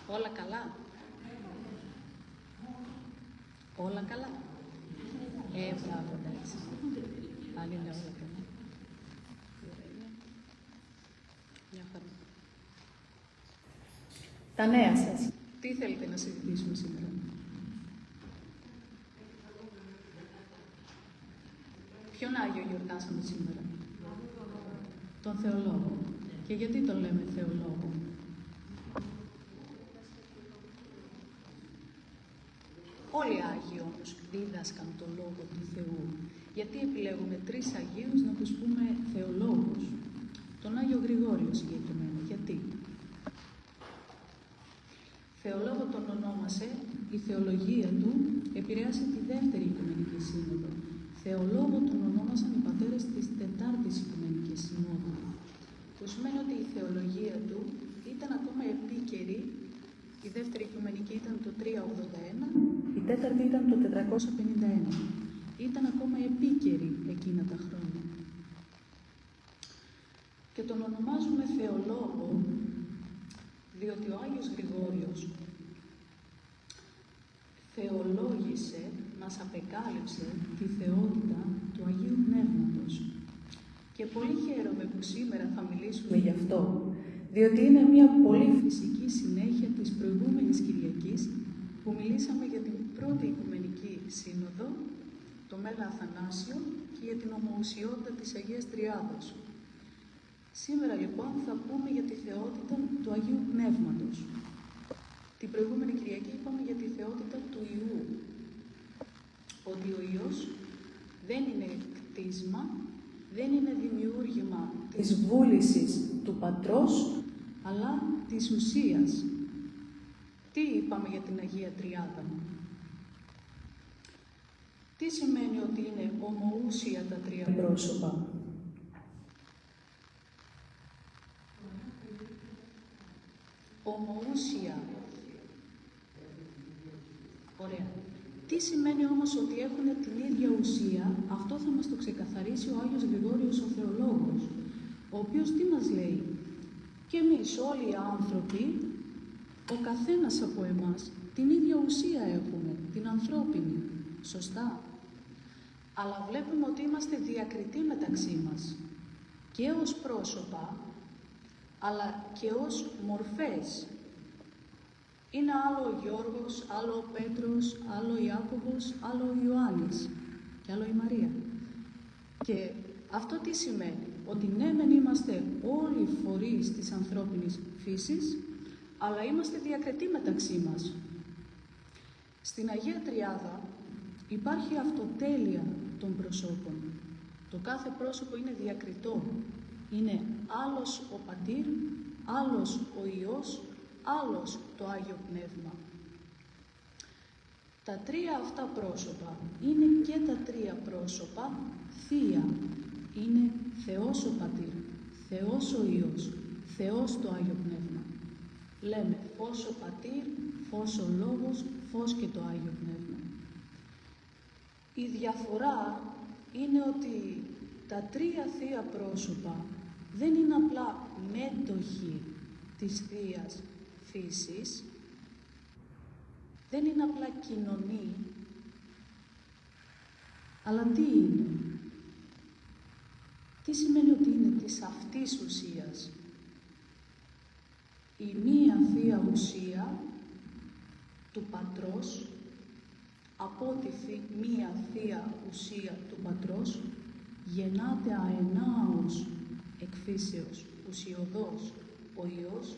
Όλα καλά. Όλα καλά. Μπράβο, εντάξει. Αν είναι όλα καλά. Μια χαρά. Τα νέα σας. Τι θέλετε να συζητήσουμε σήμερα? Ποιον Άγιο γιορτάσαμε σήμερα? Τον Θεολόγο. Και γιατί τον λέμε Θεολόγο? Όλοι οι Άγιοι όμως δίδασκαν τον Λόγο του Θεού. Γιατί επιλέγουμε 3 Αγίους να τους πούμε Θεολόγους? Τον Άγιο Γρηγόριο συγκεκριμένα. Γιατί? Θεολόγο τον ονόμασε, η θεολογία του επηρέασε τη δεύτερη Οικουμενική Σύνοδο. Θεολόγο τον ονόμασαν οι πατέρες της Τετάρτης Οικουμενικής Συνόδου. Που σημαίνει ότι η θεολογία του ήταν ακόμα επίκαιρη. Η δεύτερη Οικουμενική ήταν το 381, η τέταρτη ήταν το 451. Ήταν ακόμα επίκαιρη εκείνα τα χρόνια. Και τον ονομάζουμε Θεολόγο, διότι ο Άγιος Γρηγόριος θεολόγησε, μας απεκάλυψε τη θεότητα του Αγίου Πνεύματος. Και πολύ χαίρομαι που σήμερα θα μιλήσουμε γι' αυτό, διότι είναι μια πολύ φυσική συνέχεια της προηγούμενης Κυριακής που μιλήσαμε για την πρώτη Οικουμενική Σύνοδο, το Μέγα Αθανάσιο και για την ομοουσιότητα της Αγίας Τριάδος. Σήμερα λοιπόν θα πούμε για τη θεότητα του Αγίου Πνεύματος. Την προηγούμενη Κυριακή είπαμε για τη θεότητα του Ιού. Ότι ο Υιός δεν είναι κτίσμα, δεν είναι δημιούργημα της βούλησης του Πατρός, αλλά της ουσίας. Τι είπαμε για την Αγία Τριάδα? Τι σημαίνει ότι είναι ομοούσια τα 3 πρόσωπα? Ομοούσια. Ωραία. Τι σημαίνει όμως ότι έχουν την ίδια ουσία? Αυτό θα μας το ξεκαθαρίσει ο Άγιος Γρηγόριος ο Θεολόγος, ο οποίος τι μας λέει? Και εμείς όλοι οι άνθρωποι, ο καθένας από εμάς, την ίδια ουσία έχουμε, την ανθρώπινη. Σωστά. Αλλά βλέπουμε ότι είμαστε διακριτοί μεταξύ μας. Και ως πρόσωπα, αλλά και ως μορφές. Είναι άλλο ο Γιώργος, άλλο ο Πέτρος, άλλο ο Ιάκωβος, άλλο ο Ιωάννης και άλλο η Μαρία. Και αυτό τι σημαίνει? Ότι ναι μεν είμαστε όλοι φορείς της ανθρώπινης φύσης, αλλά είμαστε διακριτοί μεταξύ μας. Στην Αγία Τριάδα υπάρχει αυτοτέλεια των προσώπων. Το κάθε πρόσωπο είναι διακριτό. Είναι άλλος ο Πατήρ, άλλος ο Υιός, άλλος το Άγιο Πνεύμα. Τα 3 αυτά πρόσωπα είναι και τα 3 πρόσωπα θεία. Είναι Θεός ο Πατήρ, Θεός ο Υιός, Θεός το Άγιο Πνεύμα. Λέμε φως ο Πατήρ, φως ο Λόγος, φως και το Άγιο Πνεύμα. Η διαφορά είναι ότι τα 3 θεία πρόσωπα δεν είναι απλά μέτοχοι της Θείας Φύσης, δεν είναι απλά κοινωνοί, αλλά τι είναι? Τι σημαίνει ότι είναι της αυτής ουσίας? Η μία Θεία Ουσία του Πατρός, από τη μία Θεία Ουσία του Πατρός, γεννάται αενάως εκφύσεως ουσιοδός ο Υιός,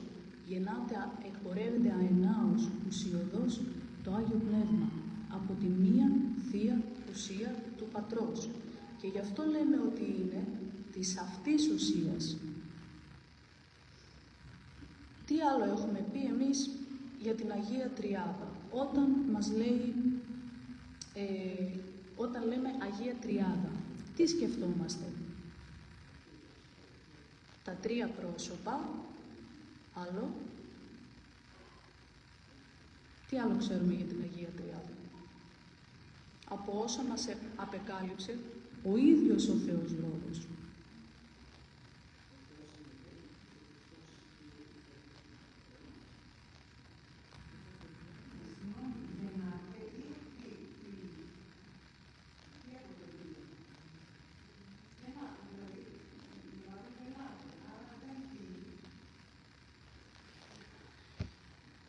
γεννάται, εκπορεύεται αενάως ουσιοδός το Άγιο Πνεύμα, από τη μία Θεία Ουσία του Πατρός. Και γι' αυτό λέμε ότι είναι της αυτής ουσίας. Τι άλλο έχουμε πει εμείς για την Αγία Τριάδα? Όταν μας λέει, όταν λέμε Αγία Τριάδα, τι σκεφτόμαστε? Τα 3 πρόσωπα, άλλο. Τι άλλο ξέρουμε για την Αγία Τριάδα? Από όσα μας απεκάλυψε ο ίδιος ο Θεός Λόγος.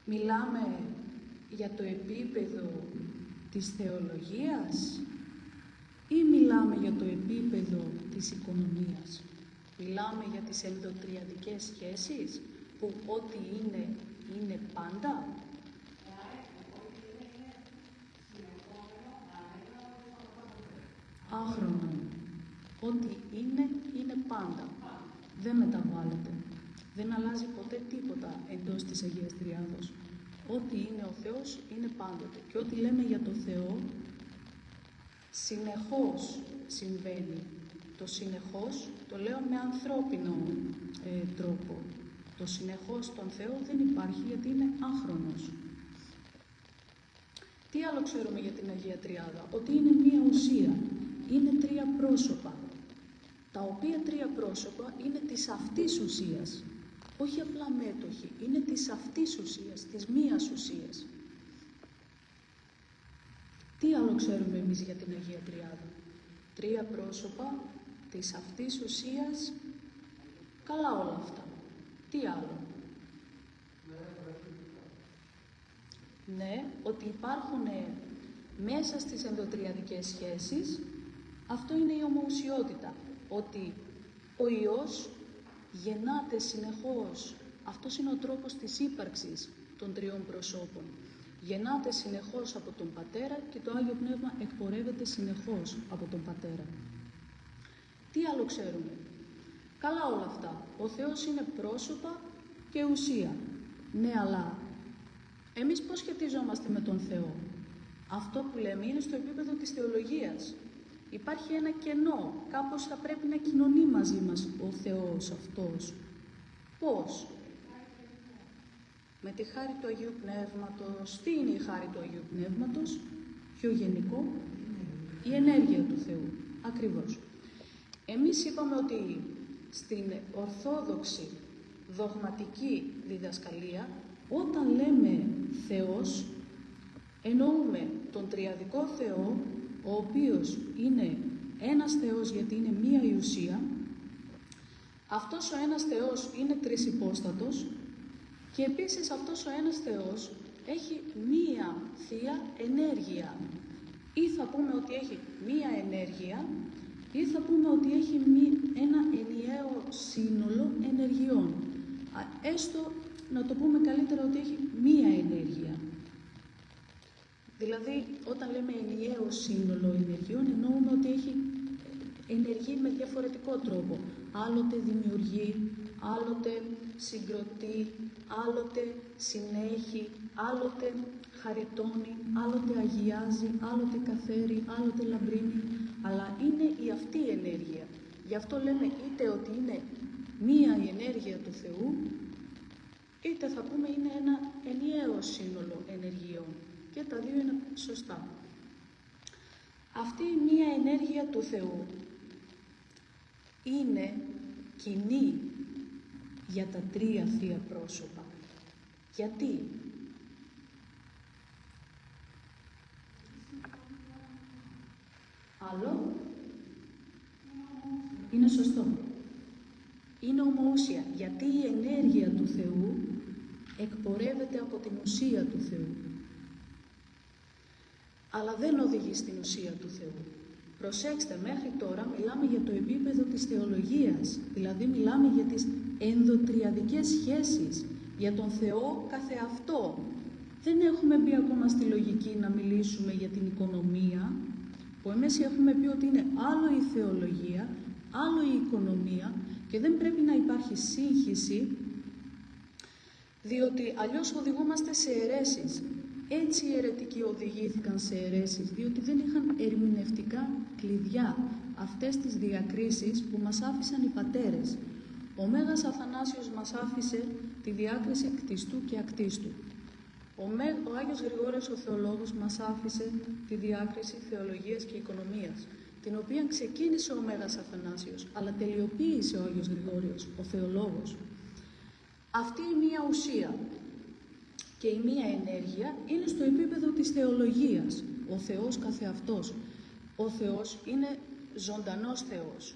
Μιλάμε για το επίπεδο της θεολογίας ή μιλάμε για το επίπεδο της οικονομίας? Μιλάμε για τις ενδοτριαδικές σχέσεις που ό,τι είναι, είναι πάντα. Άχρονο. Ό,τι είναι, είναι πάντα. Δεν μεταβάλλεται. Δεν αλλάζει ποτέ τίποτα εντός της Αγίας Τριάδος. Ό,τι είναι ο Θεός είναι πάντοτε. Και ό,τι λέμε για το Θεό, συνεχώς συμβαίνει. Το συνεχώς το λέω με ανθρώπινο τρόπο. Το συνεχώς στον Θεό δεν υπάρχει γιατί είναι άχρονος. Τι άλλο ξέρουμε για την Αγία Τριάδα? Ότι είναι μία ουσία. Είναι τρία πρόσωπα. Τα οποία τρία πρόσωπα είναι της αυτής ουσίας. Όχι απλά μέτοχοι, είναι της αυτής ουσίας, της μίας ουσίας. Τι άλλο ξέρουμε εμείς για την Αγία Τριάδα? Τρία πρόσωπα της αυτής ουσίας, καλά όλα αυτά. Τι άλλο? Ναι, ότι υπάρχουν μέσα στις ενδοτριαδικές σχέσεις, αυτό είναι η ομοουσιότητα. Ότι ο Υιός γεννάται συνεχώς. Αυτός είναι ο τρόπος της ύπαρξης των τριών προσώπων. Γεννάται συνεχώς από τον Πατέρα και το Άγιο Πνεύμα εκπορεύεται συνεχώς από τον Πατέρα. Τι άλλο ξέρουμε? Καλά όλα αυτά. Ο Θεός είναι πρόσωπα και ουσία. Ναι, αλλά εμείς πώς σχετιζόμαστε με τον Θεό? Αυτό που λέμε είναι στο επίπεδο της θεολογίας. Υπάρχει ένα κενό. Κάπως θα πρέπει να κοινωνεί μαζί μας ο Θεός αυτός. Πώς? Με τη χάρη του Αγίου Πνεύματος. Τι είναι η χάρη του Αγίου Πνεύματος? Πιο γενικό, η ενέργεια του Θεού. Ακριβώς. Εμείς είπαμε ότι στην ορθόδοξη δογματική διδασκαλία, όταν λέμε Θεός, εννοούμε τον τριαδικό Θεό, ο οποίος είναι ένας Θεός γιατί είναι μία η ουσία. Αυτός ο ένας Θεός είναι τρισυπόστατος και επίσης αυτός ο ένας Θεός έχει μία θεία ενέργεια. Ή θα πούμε ότι έχει μία ενέργεια ή θα πούμε ότι έχει ένα ενιαίο σύνολο ενεργειών. Έστω να το πούμε καλύτερα ότι έχει μία ενέργεια. Δηλαδή, όταν λέμε ενιαίο σύνολο ενεργειών, εννοούμε ότι ενεργεί με διαφορετικό τρόπο. Άλλοτε δημιουργεί, άλλοτε συγκροτεί, άλλοτε συνέχει, άλλοτε χαριτώνει, άλλοτε αγιάζει, άλλοτε καθαίρει, άλλοτε λαμπρύνει. Αλλά είναι η αυτή η ενέργεια. Γι' αυτό λέμε είτε ότι είναι μία η ενέργεια του Θεού, είτε θα πούμε είναι ένα ενιαίο σύνολο ενεργειών. Και τα δύο είναι σωστά. Αυτή η μία ενέργεια του Θεού είναι κοινή για τα τρία θεία πρόσωπα. Γιατί? Άλλο? Είναι σωστό. Είναι ομοούσια. Γιατί η ενέργεια του Θεού εκπορεύεται από την ουσία του Θεού. Αλλά δεν οδηγεί στην ουσία του Θεού. Προσέξτε, μέχρι τώρα μιλάμε για το επίπεδο της θεολογίας, δηλαδή μιλάμε για τις ενδοτριαδικές σχέσεις, για τον Θεό καθεαυτό. Δεν έχουμε μπει ακόμα στη λογική να μιλήσουμε για την οικονομία, που εμείς έχουμε πει ότι είναι άλλο η θεολογία, άλλο η οικονομία και δεν πρέπει να υπάρχει σύγχυση, διότι αλλιώς οδηγούμαστε σε αιρέσεις. Έτσι οι αιρετικοί οδηγήθηκαν σε αιρέσεις, διότι δεν είχαν ερμηνευτικά κλειδιά αυτές τις διακρίσεις που μας άφησαν οι πατέρες. Ο Μέγας Αθανάσιος μας άφησε τη διάκριση κτιστού και ακτίστου. Ο Άγιος Γρηγόριος ο Θεολόγος μας άφησε τη διάκριση θεολογίας και οικονομίας, την οποία ξεκίνησε ο Μέγας Αθανάσιος, αλλά τελειοποίησε ο Άγιος Γρηγόριος, ο Θεολόγος. Αυτή η μία ουσία και η μία ενέργεια είναι στο επίπεδο της θεολογίας, ο Θεός καθεαυτός. Ο Θεός είναι ζωντανός Θεός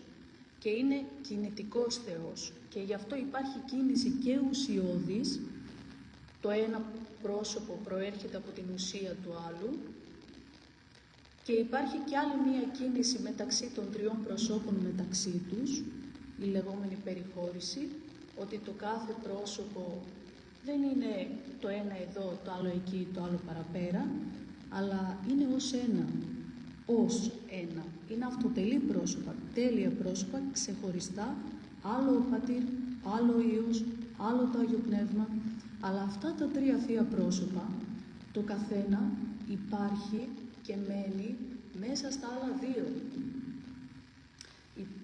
και είναι κινητικός Θεός και γι' αυτό υπάρχει κίνηση και ουσιώδης, το ένα πρόσωπο προέρχεται από την ουσία του άλλου και υπάρχει και άλλη μία κίνηση μεταξύ των τριών προσώπων μεταξύ τους, η λεγόμενη περιχώρηση, ότι το κάθε πρόσωπο δεν είναι το ένα εδώ, το άλλο εκεί, το άλλο παραπέρα, αλλά είναι ως ένα, ως ένα. Είναι αυτοτελή πρόσωπα, τέλεια πρόσωπα, ξεχωριστά, άλλο ο Πατήρ, άλλο ο Υιός, άλλο το Άγιο Πνεύμα, αλλά αυτά τα τρία θεία πρόσωπα, το καθένα υπάρχει και μένει μέσα στα άλλα δύο.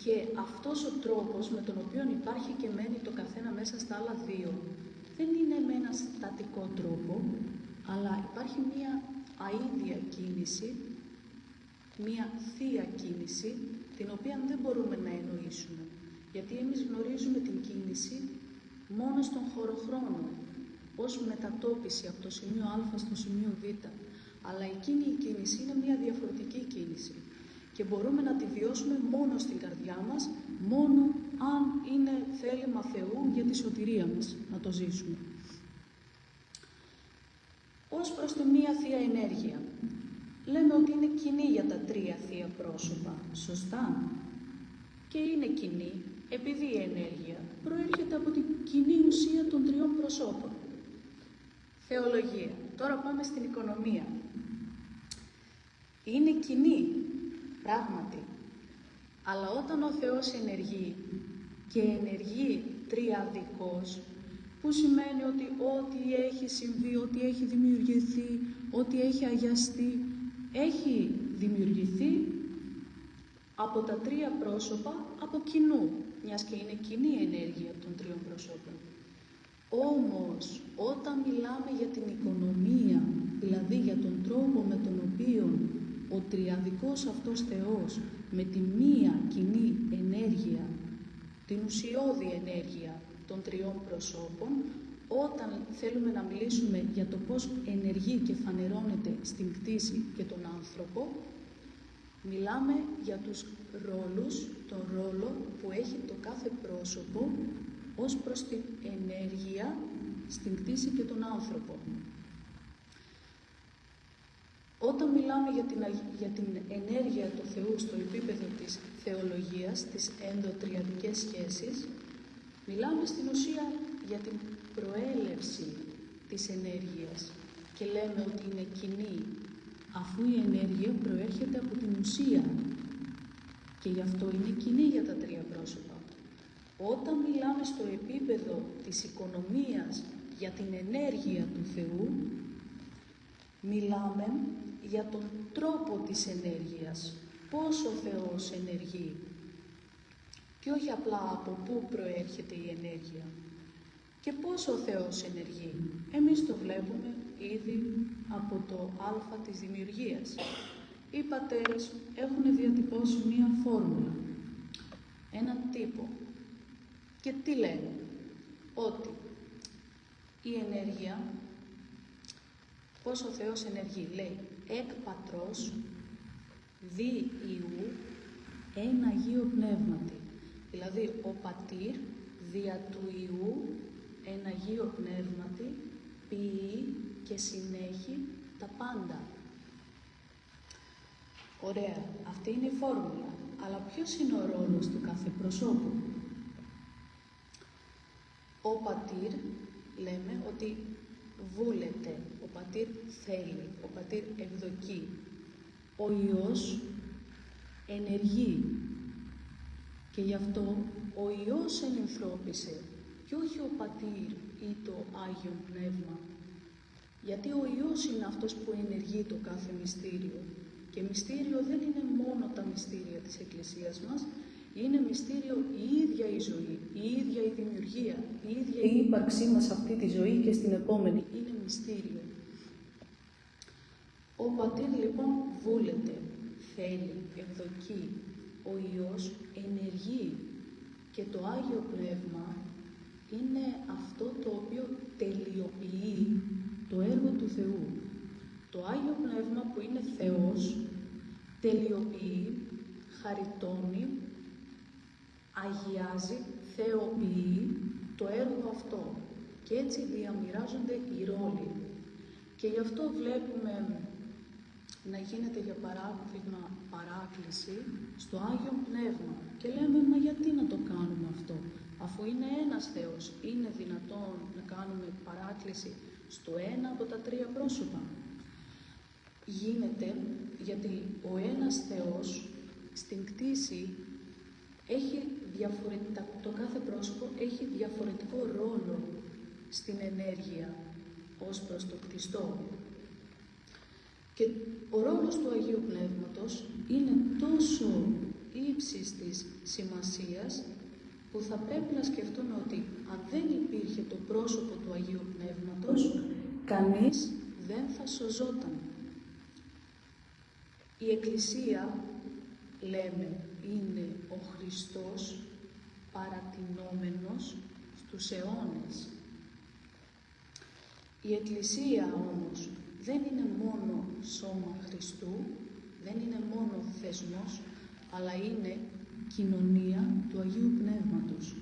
Και αυτός ο τρόπος με τον οποίο υπάρχει και μένει το καθένα μέσα στα άλλα δύο, δεν είναι με ένα στατικό τρόπο, αλλά υπάρχει μία αίδια κίνηση, μία θεία κίνηση, την οποία δεν μπορούμε να εννοήσουμε. Γιατί εμείς γνωρίζουμε την κίνηση μόνο στον χωροχρόνο, ως μετατόπιση από το σημείο Α στο σημείο Β. Αλλά εκείνη η κίνηση είναι μία διαφορετική κίνηση και μπορούμε να τη βιώσουμε μόνο στην καρδιά μας, μόνο αν είναι θέλημα Θεού για τη σωτηρία μας, να το ζήσουμε. Ως προς τη μία θεία ενέργεια, λέμε ότι είναι κοινή για τα τρία θεία πρόσωπα, σωστά? Και είναι κοινή επειδή η ενέργεια προέρχεται από την κοινή ουσία των τριών προσώπων. Θεολογία. Τώρα πάμε στην οικονομία. Είναι κοινή, πράγματι. Αλλά όταν ο Θεός ενεργεί και ενεργεί τριαδικός, που σημαίνει ότι ό,τι έχει συμβεί, ό,τι έχει δημιουργηθεί, ό,τι έχει αγιαστεί, έχει δημιουργηθεί από τα τρία πρόσωπα από κοινού, μιας και είναι κοινή ενέργεια των τριών προσώπων. Όμως, όταν μιλάμε για την οικονομία, δηλαδή για τον τρόπο με τον οποίο ο τριαδικός αυτός Θεός με τη μία κοινή ενέργεια, την ουσιώδη ενέργεια των τριών προσώπων, όταν θέλουμε να μιλήσουμε για το πώς ενεργεί και φανερώνεται στην κτήση και τον άνθρωπο, μιλάμε για τους ρόλους, τον ρόλο που έχει το κάθε πρόσωπο ως προς την ενέργεια στην κτήση και τον άνθρωπο. Όταν μιλάμε για την ενέργεια του Θεού στο επίπεδο της θεολογίας, τις ενδοτριαδικές σχέσεις, μιλάμε στην ουσία για την προέλευση της ενέργειας και λέμε ότι είναι κοινή, αφού η ενέργεια προέρχεται από την ουσία και γι' αυτό είναι κοινή για τα τρία πρόσωπα. Όταν μιλάμε στο επίπεδο της οικονομίας για την ενέργεια του Θεού, μιλάμε για τον τρόπο της ενέργειας, πώς ο Θεός ενεργεί και όχι απλά από πού προέρχεται η ενέργεια και πώς ο Θεός ενεργεί. Εμείς το βλέπουμε ήδη από το α της δημιουργίας. Οι πατέρες έχουν διατυπώσει μία φόρμουλα, έναν τύπο. Και τι λένε? Ότι η ενέργεια, πώς ο Θεός ενεργεί, λέει εκ Πατρός, δι Υιού, εν Αγίο Πνεύματι. Δηλαδή ο Πατήρ δια του Υιού, εν Αγίο Πνεύματι, ποιεί και συνέχει τα πάντα. Ωραία, αυτή είναι η φόρμουλα. Αλλά ποιος είναι ο ρόλος του κάθε προσώπου? Ο Πατήρ, λέμε ότι βούλεται, ο Πατήρ θέλει, ο Πατήρ ευδοκεί. Ο Υιός ενεργεί και γι' αυτό ο Υιός ενανθρώπισε και όχι ο Πατήρ ή το Άγιο Πνεύμα. Γιατί ο Υιός είναι αυτός που ενεργεί το κάθε μυστήριο. Και μυστήριο δεν είναι μόνο τα μυστήρια της Εκκλησίας μας, είναι μυστήριο η ίδια η ζωή, η ίδια η δημιουργία, η ίδια η ύπαρξή μας σε αυτή τη ζωή και στην επόμενη. Είναι μυστήριο. Ο Πατήρ λοιπόν βούλεται, θέλει, ευδοκεί. Ο Υιός ενεργεί και το Άγιο Πνεύμα είναι αυτό το οποίο τελειοποιεί το έργο του Θεού. Το Άγιο Πνεύμα που είναι Θεός τελειοποιεί, χαριτώνει, αγιάζει, θεοποιεί το έργο αυτό. Και έτσι διαμοιράζονται οι ρόλοι. Και γι' αυτό βλέπουμε να γίνεται, για παράδειγμα, παράκληση στο Άγιο Πνεύμα. Και λέμε, μα γιατί να το κάνουμε αυτό, αφού είναι ένας Θεός, είναι δυνατόν να κάνουμε παράκληση στο ένα από τα τρία πρόσωπα? Γίνεται γιατί ο ένας Θεός στην κτήση έχει το κάθε πρόσωπο έχει διαφορετικό ρόλο στην ενέργεια ως προς το κτιστό. Και ο ρόλος του Αγίου Πνεύματος είναι τόσο ύψης της σημασίας που θα πρέπει να σκεφτούμε ότι αν δεν υπήρχε το πρόσωπο του Αγίου Πνεύματος, κανείς δεν θα σωζόταν. Η Εκκλησία, λέμε, είναι ο Χριστός παρατηνόμενος στους αιώνες. Η Εκκλησία όμως δεν είναι μόνο σώμα Χριστού, δεν είναι μόνο θεσμός, αλλά είναι κοινωνία του Αγίου Πνεύματος.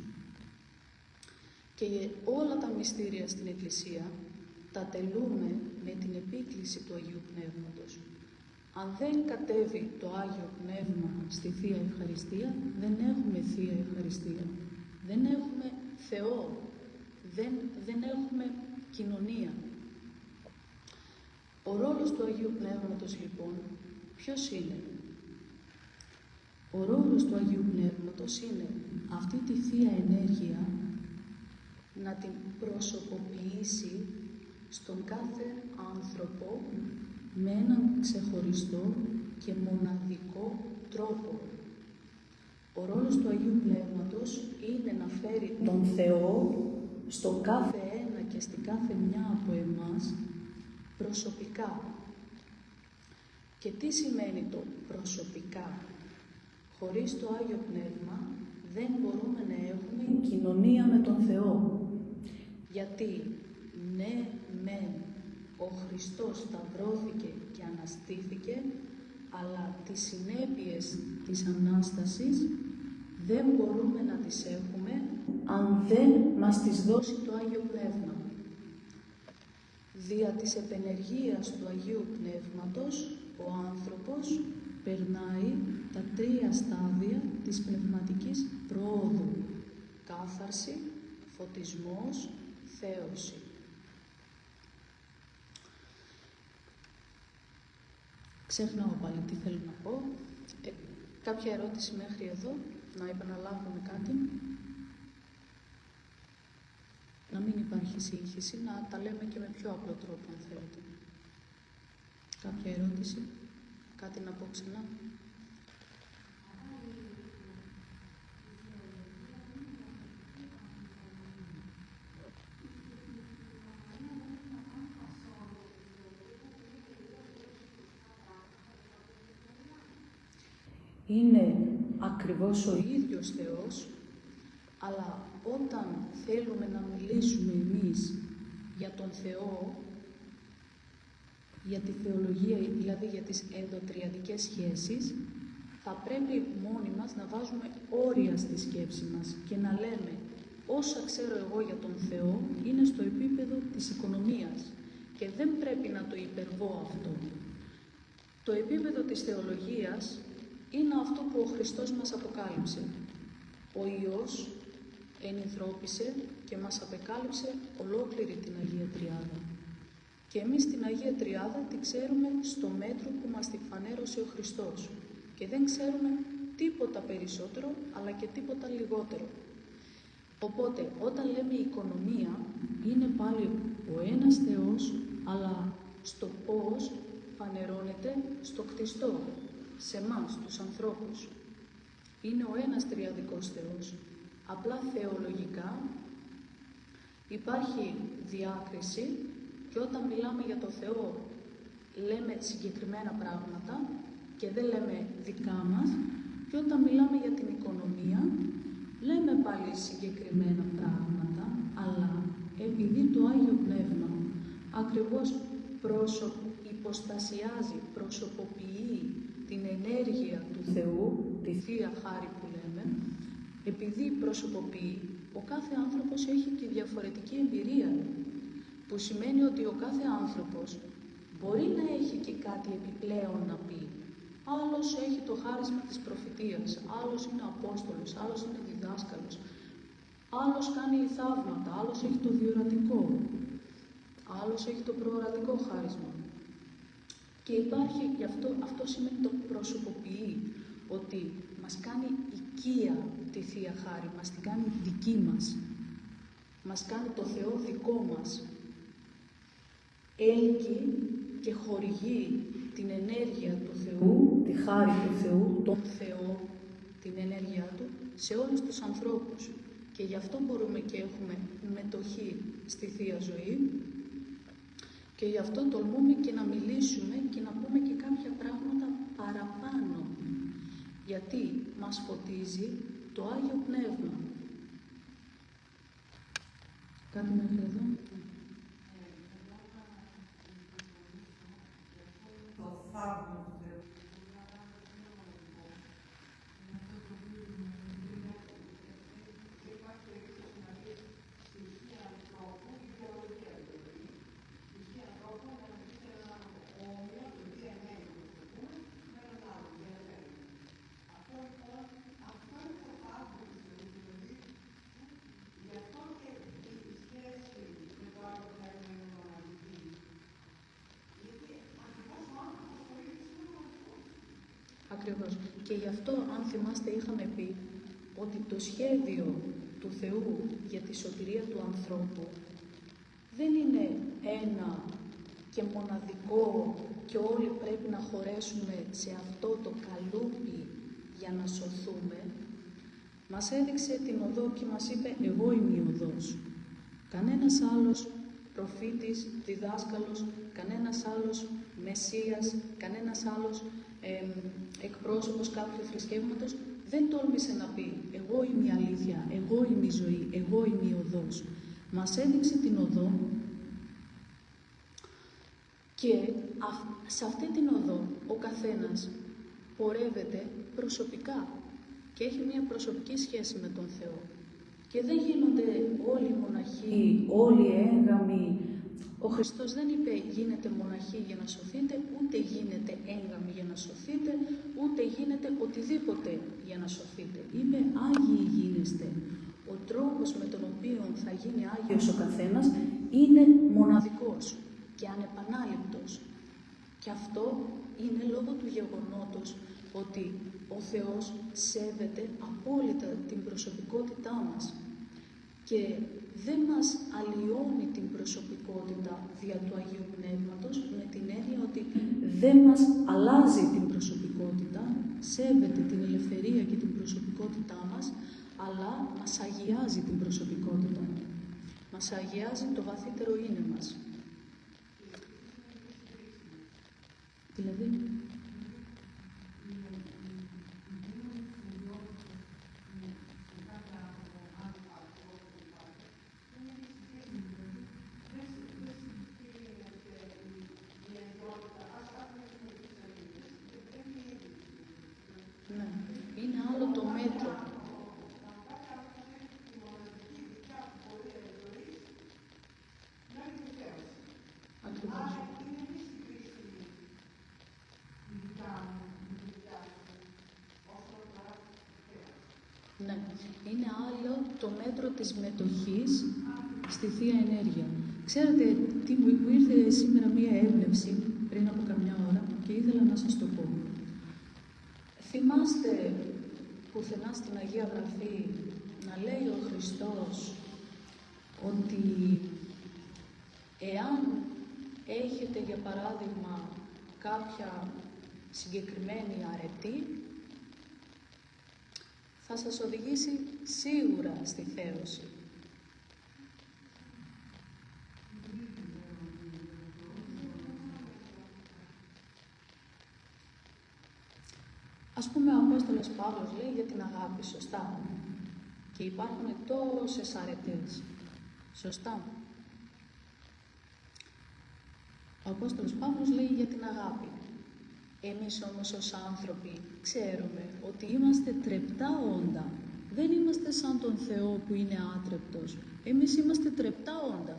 Και όλα τα μυστήρια στην Εκκλησία τα τελούμε με την επίκληση του Αγίου Πνεύματος. Αν δεν κατέβει το Άγιο Πνεύμα στη Θεία Ευχαριστία, δεν έχουμε Θεία Ευχαριστία. Δεν έχουμε Θεό. Δεν έχουμε κοινωνία. Ο ρόλος του Αγίου Πνεύματος, λοιπόν, ποιος είναι? Ο ρόλος του Αγίου Πνεύματος είναι αυτή τη Θεία Ενέργεια να την προσωποποιήσει στον κάθε άνθρωπο με έναν ξεχωριστό και μοναδικό τρόπο. Ο ρόλος του Αγίου Πνεύματος είναι να φέρει τον Θεό στο κάθε ένα και στην κάθε μια από εμάς προσωπικά. Και τι σημαίνει το προσωπικά? Χωρίς το Άγιο Πνεύμα δεν μπορούμε να έχουμε κοινωνία με τον Θεό. Γιατί ναι, μεν, ο Χριστός σταυρώθηκε και αναστήθηκε, αλλά τις συνέπειες της Ανάστασης δεν μπορούμε να τις έχουμε αν δεν μας τις δώσει το Άγιο Πνεύμα. Δια της επενεργείας του Αγίου Πνεύματος, ο άνθρωπος περνάει τα τρία στάδια της πνευματικής προόδου: κάθαρση, φωτισμός, θέωση. Ξεχνάω πάλι τι θέλω να πω. Κάποια ερώτηση μέχρι εδώ, να επαναλάβουμε κάτι. Να μην υπάρχει σύγχυση, να τα λέμε και με πιο απλό τρόπο, αν θέλετε. Κάποια ερώτηση, κάτι να πω ξανά. Είναι ακριβώς ο ίδιος Θεός, αλλά όταν θέλουμε να μιλήσουμε εμείς για τον Θεό, για τη θεολογία, δηλαδή για τις ενδοτριαδικές σχέσεις, θα πρέπει μόνοι μας να βάζουμε όρια στη σκέψη μας και να λέμε όσα ξέρω εγώ για τον Θεό είναι στο επίπεδο της οικονομίας και δεν πρέπει να το υπερβώ αυτό. Το επίπεδο της θεολογίας είναι αυτό που ο Χριστός μας αποκάλυψε. Ο Υιός ενυνθρώπισε και μας απεκάλυψε ολόκληρη την Αγία Τριάδα. Και εμείς την Αγία Τριάδα τη ξέρουμε στο μέτρο που μας τη φανέρωσε ο Χριστός. Και δεν ξέρουμε τίποτα περισσότερο, αλλά και τίποτα λιγότερο. Οπότε, όταν λέμε οικονομία, είναι πάλι ο ένας Θεός, αλλά στο πώς φανερώνεται στο κτιστό, σε εμάς, τους ανθρώπους. Είναι ο ένας τριαδικός Θεός. Απλά θεολογικά υπάρχει διάκριση και όταν μιλάμε για το Θεό λέμε συγκεκριμένα πράγματα και δεν λέμε δικά μας, και όταν μιλάμε για την οικονομία λέμε πάλι συγκεκριμένα πράγματα, αλλά επειδή το Άγιο Πνεύμα ακριβώς υποστασιάζει, προσωποποιεί την ενέργεια του Θεού, τη Θεία Χάρη που λέμε, επειδή προσωποποιεί, ο κάθε άνθρωπος έχει και διαφορετική εμπειρία. που σημαίνει ότι ο κάθε άνθρωπος μπορεί να έχει και κάτι επιπλέον να πει. Άλλος έχει το χάρισμα της προφητείας, άλλος είναι απόστολος, άλλος είναι διδάσκαλος, άλλος κάνει θαύματα, άλλος έχει το διορατικό, άλλος έχει το προορατικό χάρισμα. Και υπάρχει, γι' αυτό σημαίνει το προσωποποιεί, ότι μας κάνει οικία τη Θεία Χάρη, μας την κάνει δική μας, μας κάνει το Θεό δικό μας. Έλκει και χορηγεί την ενέργεια του Θεού, τη χάρη του Θεού, τον Θεό, την ενέργειά Του, σε όλους τους ανθρώπους. Και γι' αυτό μπορούμε και έχουμε μετοχή στη Θεία Ζωή και γι' αυτό τολμούμε και να μιλήσουμε και να πούμε και κάποια πράγματα παραπάνω. Γιατί μας φωτίζει το Άγιο Πνεύμα. Κάτι μέχρι εδώ. Το θαύμα του Θεού. Ακριβώς. Και γι' αυτό, αν θυμάστε, είχαμε πει ότι το σχέδιο του Θεού για τη σωτηρία του ανθρώπου δεν είναι ένα και μοναδικό και όλοι πρέπει να χωρέσουμε σε αυτό το καλούπι για να σωθούμε. Μας έδειξε την οδό και μας είπε «Εγώ είμαι η οδός». Κανένας άλλος προφήτης, διδάσκαλος, κανένας άλλος μεσσίας, κανένας άλλος εκπρόσωπος κάποιου θρησκεύματος δεν τόλμησε να πει «Εγώ είμαι η αλήθεια, εγώ είμαι η ζωή, εγώ είμαι η οδός». Μας έδειξε την οδό και σε αυτή την οδό ο καθένας πορεύεται προσωπικά και έχει μια προσωπική σχέση με τον Θεό. Και δεν γίνονται όλοι μοναχοί, όλοι έγγαμοι. Ο Χριστός δεν είπε γίνετε μοναχοί για να σωθείτε, ούτε γίνεται έγγαμοι για να σωθείτε, ούτε γίνεται οτιδήποτε για να σωθείτε. Είπε Άγιοι γίνεστε. Ο τρόπος με τον οποίο θα γίνει Άγιος ο καθένας είναι μοναδικός και ανεπανάληπτος. Και αυτό είναι λόγω του γεγονότος ότι ο Θεός σέβεται απόλυτα την προσωπικότητά μας και δεν μας αλλοιώνει την προσωπικότητα δια του Αγίου Πνεύματος με την έννοια ότι δεν μας αλλάζει την προσωπικότητα, σέβεται την ελευθερία και την προσωπικότητά μας, αλλά μας αγιάζει την προσωπικότητα. Μας αγιάζει το βαθύτερο είναι μας. Δηλαδή... Ναι, είναι άλλο το μέτρο. Ακριβώς. Ναι, είναι άλλο το μέτρο της μετοχής στη Θεία Ενέργεια. Ξέρετε, μου ήρθε σήμερα μία έμπνευση πριν από καμιά ώρα και ήθελα να σας το πω. Θυμάστε πουθενά στην Αγία Γραφή να λέει ο Χριστός ότι εάν έχετε για παράδειγμα κάποια συγκεκριμένη αρετή, θα σας οδηγήσει σίγουρα στη θέωση. Ας πούμε, ο Απόστολος Παύλος λέει για την αγάπη, σωστά. Και υπάρχουν τόσες αρετές, σωστά. Ο Απόστολος Παύλος λέει για την αγάπη. Εμείς όμως ως άνθρωποι ξέρουμε ότι είμαστε τρεπτά όντα. Δεν είμαστε σαν τον Θεό που είναι άτρεπτος. Εμείς είμαστε τρεπτά όντα.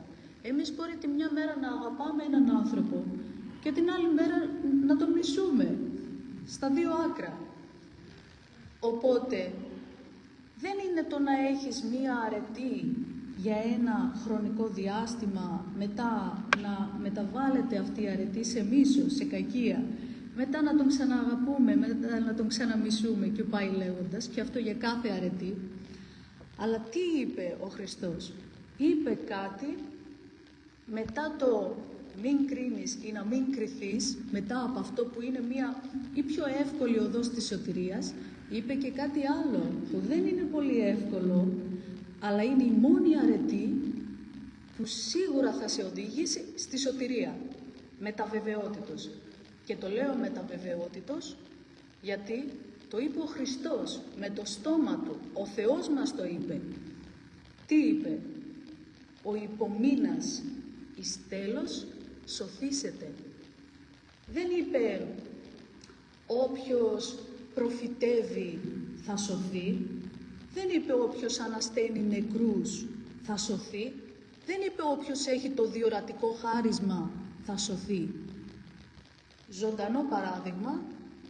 Εμείς μπορεί τη μια μέρα να αγαπάμε έναν άνθρωπο και την άλλη μέρα να τον μισούμε, στα δύο άκρα. Οπότε, δεν είναι το να έχεις μία αρετή για ένα χρονικό διάστημα, μετά να μεταβάλλεται αυτή η αρετή σε μίσος, σε κακία, μετά να τον ξανααγαπούμε, μετά να τον ξαναμισούμε και πάει λέγοντας, και αυτό για κάθε αρετή. Αλλά τι είπε ο Χριστός? Είπε κάτι μετά το μην κρίνεις ή να μην κριθείς, μετά από αυτό που είναι μία ή πιο εύκολη οδός της σωτηρίας, είπε και κάτι άλλο που δεν είναι πολύ εύκολο, αλλά είναι η μόνη αρετή που σίγουρα θα σε οδηγήσει στη σωτηρία, μεταβεβαιότητος. Και το λέω μεταβεβαιότητος γιατί το είπε ο Χριστός με το στόμα του, ο Θεός μας το είπε. Τι είπε? Ο υπομείνας εις τέλος σωθήσεται. Δεν είπε όποιος προφητεύει θα σωθεί. Δεν είπε όποιος ανασταίνει νεκρούς θα σωθεί. Δεν είπε όποιος έχει το διορατικό χάρισμα θα σωθεί. Ζωντανό παράδειγμα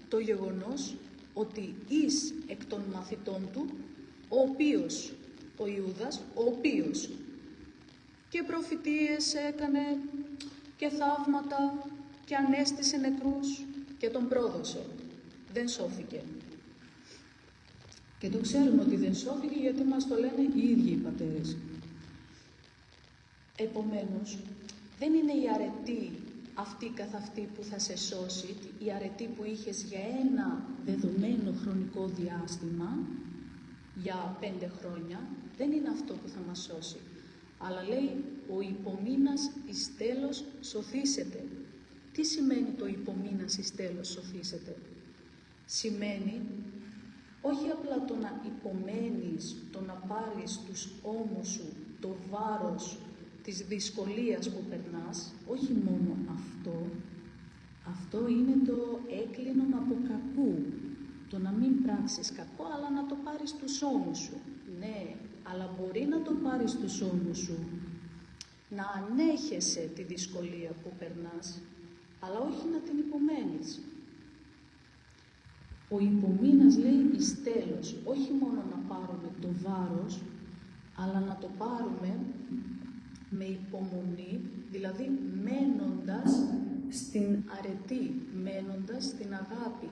το γεγονός ότι εις εκ των μαθητών του, ο Ιούδας, ο οποίος και προφητείες έκανε και θαύματα και ανέστησε νεκρούς και τον πρόδωσε. Δεν σώθηκε. Και το ξέρουμε ότι δεν σώθηκε γιατί μας το λένε οι ίδιοι οι πατέρες. Επομένως, δεν είναι η αρετή αυτή καθ' αυτή που θα σε σώσει, η αρετή που είχες για ένα δεδομένο χρονικό διάστημα, για 5 χρόνια, δεν είναι αυτό που θα μας σώσει. Αλλά λέει, ο υπομείνας εις τέλος σωθήσεται. Τι σημαίνει το υπομείνας εις τέλος σωθήσεται? Σημαίνει όχι απλά το να υπομένεις, το να πάρεις τους ώμους σου, το βάρος της δυσκολίας που περνάς, όχι μόνο αυτό. Αυτό είναι το έκλεινον από κακού. Το να μην πράξεις κακό, αλλά να το πάρεις στους ώμους σου. Ναι, αλλά μπορεί να το πάρεις στους ώμους σου, να ανέχεσαι τη δυσκολία που περνάς, αλλά όχι να την υπομένεις. Ο υπομείνας λέει εις τέλος, όχι μόνο να πάρουμε το βάρος, αλλά να το πάρουμε με υπομονή, δηλαδή μένοντας στην αρετή, μένοντας στην αγάπη,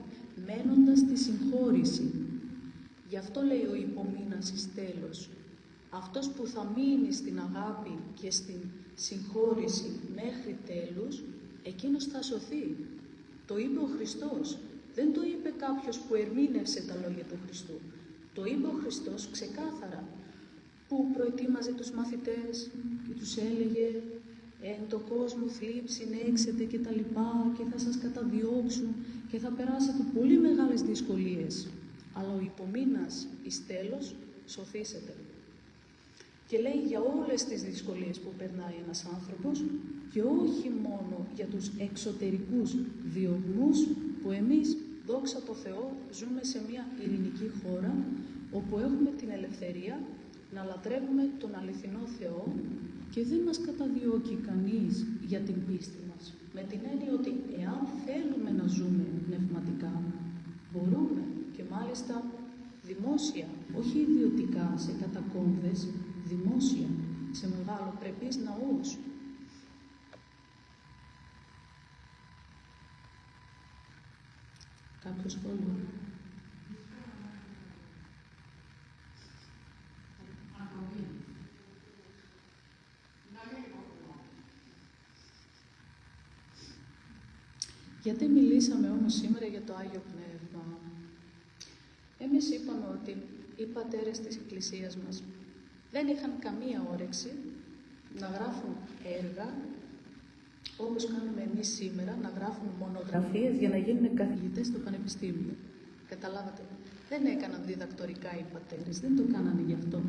μένοντας στη συγχώρηση. Γι' αυτό λέει ο υπομείνας εις τέλος. Αυτός που θα μείνει στην αγάπη και στην συγχώρηση μέχρι τέλους, εκείνος θα σωθεί. Το είπε ο Χριστός. Δεν το είπε κάποιος που ερμήνευσε τα λόγια του Χριστού. Το είπε ο Χριστός ξεκάθαρα, που προετοίμαζε τους μαθητές και τους έλεγε «Εν το κόσμο θλίψη νέξετε και τα λοιπά και θα σας καταδιώξουν και θα περάσετε πολύ μεγάλες δυσκολίες, αλλά ο υπομείνας εις τέλος σωθήσετε». Και λέει για όλες τις δυσκολίες που περνάει ένας άνθρωπος και όχι μόνο για τους εξωτερικούς διωγμούς που εμείς, δόξα τω Θεώ, ζούμε σε μια ειρηνική χώρα όπου έχουμε την ελευθερία να λατρεύουμε τον αληθινό Θεό και δεν μας καταδιώκει κανείς για την πίστη μας. Με την έννοια ότι εάν θέλουμε να ζούμε πνευματικά, μπορούμε και μάλιστα δημόσια, όχι ιδιωτικά σε κατακόμβες, δημόσια, σε μεγαλοπρεπείς ναούς. Κάποιο σχόλιο? Γιατί μιλήσαμε όμως σήμερα για το Άγιο Πνεύμα? Εμείς είπαμε ότι οι πατέρες της Εκκλησίας μας δεν είχαν καμία όρεξη να γράφουν έργα, όπως κάνουμε εμείς σήμερα, να γράφουν μονογραφίες για να γίνουν καθηγητές στο πανεπιστήμιο. Καταλάβατε, δεν έκαναν διδακτορικά οι πατέρες, δεν το κάνανε γι' αυτό.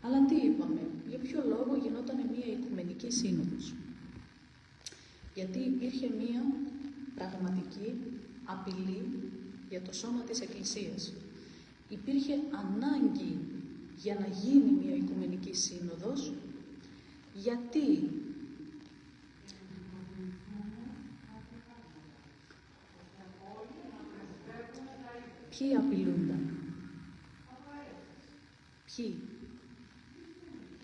Αλλά τι είπαμε, για ποιο λόγο γινόταν μια οικουμενική σύνοδος? Γιατί υπήρχε μια πραγματική απειλή για το σώμα της Εκκλησίας. Υπήρχε ανάγκη για να γίνει μια οικουμενική σύνοδος. Γιατί? Ποιοι απειλούνταν? Ποιοι?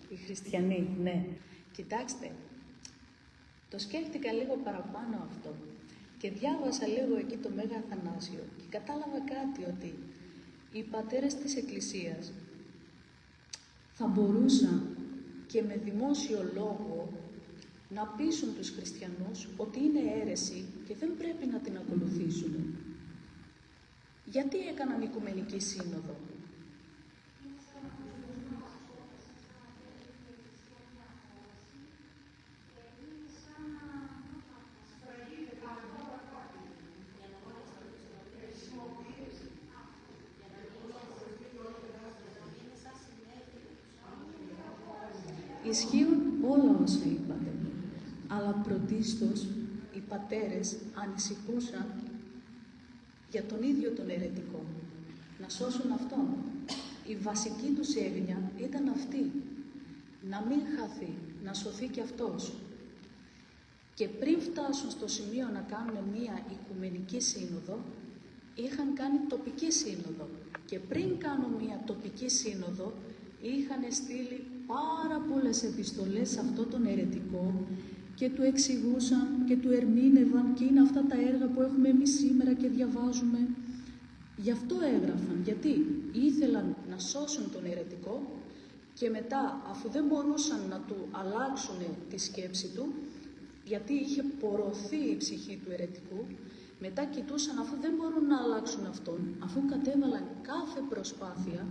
Οι χριστιανοί, ναι. Κοιτάξτε, το σκέφτηκα λίγο παραπάνω αυτό και διάβασα λίγο εκεί το Μέγα Αθανάσιο και κατάλαβα κάτι, ότι οι πατέρες της Εκκλησίας θα μπορούσαν και με δημόσιο λόγο να πείσουν τους χριστιανούς ότι είναι αίρεση και δεν πρέπει να την ακολουθήσουν. Γιατί έκαναν Οικουμενική Σύνοδο? Ισχύουν όλα όσα είπατε, αλλά πρωτίστως οι πατέρες ανησυχούσαν για τον ίδιο τον αιρετικό, να σώσουν αυτόν. Η βασική τους έγνοια ήταν αυτή, να μην χαθεί, να σωθεί και αυτός. Και πριν φτάσουν στο σημείο να κάνουν μία Οικουμενική Σύνοδο, είχαν κάνει τοπική σύνοδο. Και πριν κάνουν μία τοπική σύνοδο, είχαν στείλει πάρα πολλές επιστολές σε αυτό τον αιρετικό και του εξηγούσαν και του ερμήνευαν, και είναι αυτά τα έργα που έχουμε εμείς σήμερα και διαβάζουμε. Γι' αυτό έγραφαν, γιατί ήθελαν να σώσουν τον αιρετικό και μετά, αφού δεν μπορούσαν να του αλλάξουν τη σκέψη του, γιατί είχε πορωθεί η ψυχή του αιρετικού, μετά κοιτούσαν, αφού δεν μπορούν να αλλάξουν αυτόν, αφού κατέβαλαν κάθε προσπάθεια,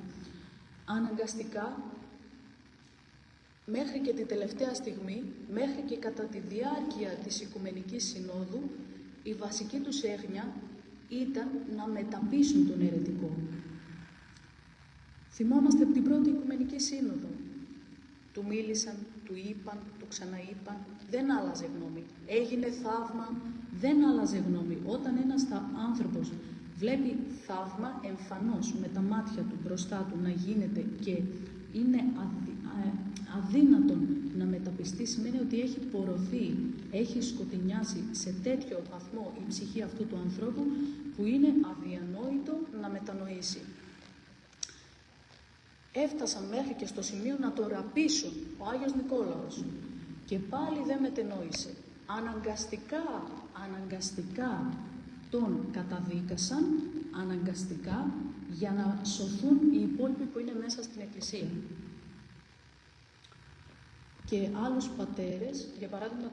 αναγκαστικά, μέχρι και την τελευταία στιγμή, μέχρι και κατά τη διάρκεια της Οικουμενικής Συνόδου, η βασική τους έγνοια ήταν να μεταπείσουν τον αιρετικό. Θυμόμαστε από την πρώτη Οικουμενική Σύνοδο. Του μίλησαν, του είπαν, του ξαναείπαν, δεν άλλαζε γνώμη. Έγινε θαύμα, δεν άλλαζε γνώμη. Όταν ένας άνθρωπος βλέπει θαύμα εμφανώς με τα μάτια του μπροστά του να γίνεται και είναι αδύνατον να μεταπιστεί, σημαίνει ότι έχει πορωθεί, έχει σκοτεινιάσει σε τέτοιο βαθμό η ψυχή αυτού του ανθρώπου που είναι αδιανόητο να μετανοήσει. Έφτασαν μέχρι και στο σημείο να το ραπίσουν ο Άγιος Νικόλαος και πάλι δεν μετενόησε. Αναγκαστικά τον καταδίκασαν, αναγκαστικά, για να σωθούν οι υπόλοιποι που είναι μέσα στην Εκκλησία. Και άλλους πατέρες, για παράδειγμα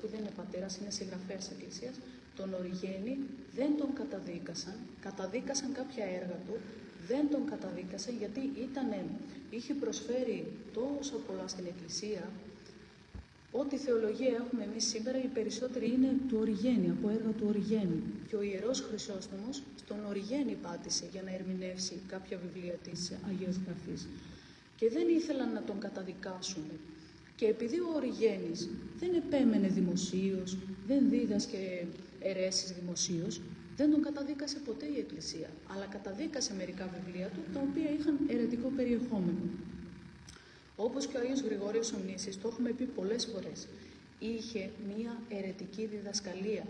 που δεν είναι πατέρας, είναι συγγραφέας της Εκκλησίας, τον Οριγένη, δεν τον καταδίκασαν, καταδίκασαν κάποια έργα του, δεν τον καταδίκασαν γιατί είχε προσφέρει τόσα πολλά στην Εκκλησία. Ό,τι θεολογία έχουμε εμείς σήμερα, οι περισσότεροι είναι του Οριγένη, από έργα του Οριγένη. Και ο Ιερός Χρυσόστομος στον Οριγένη πάτησε για να ερμηνεύσει κάποια βιβλία της Αγίας Γραφής. Και δεν ήθελαν να τον καταδικάσουν. Και επειδή ο Οριγένης δεν επέμενε δημοσίως, δεν δίδασκε αιρέσεις δημοσίως, δεν τον καταδίκασε ποτέ η Εκκλησία, αλλά καταδίκασε μερικά βιβλία του, τα οποία είχαν αιρετικό περιεχόμενο. Όπως και ο Άγιος Γρηγόριος ο Νήσης, το έχουμε πει πολλές φορές, είχε μία αιρετική διδασκαλία.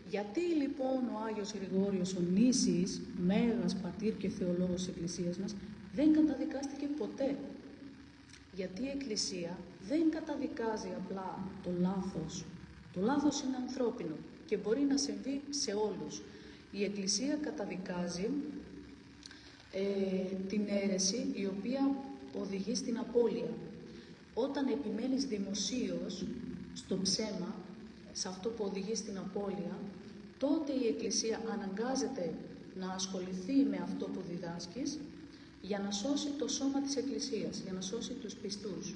Γιατί λοιπόν ο Άγιος Γρηγόριος ο Νήσης, μέγας πατήρ και θεολόγος της Εκκλησίας μας, δεν καταδικάστηκε ποτέ? Γιατί η Εκκλησία δεν καταδικάζει απλά το λάθος. Το λάθος είναι ανθρώπινο και μπορεί να συμβεί σε όλους. Η Εκκλησία καταδικάζει την αίρεση η οποία οδηγεί στην απώλεια. Όταν επιμένεις δημοσίως στο ψέμα, σε αυτό που οδηγεί στην απώλεια, τότε η Εκκλησία αναγκάζεται να ασχοληθεί με αυτό που διδάσκεις για να σώσει το σώμα της Εκκλησίας, για να σώσει τους πιστούς.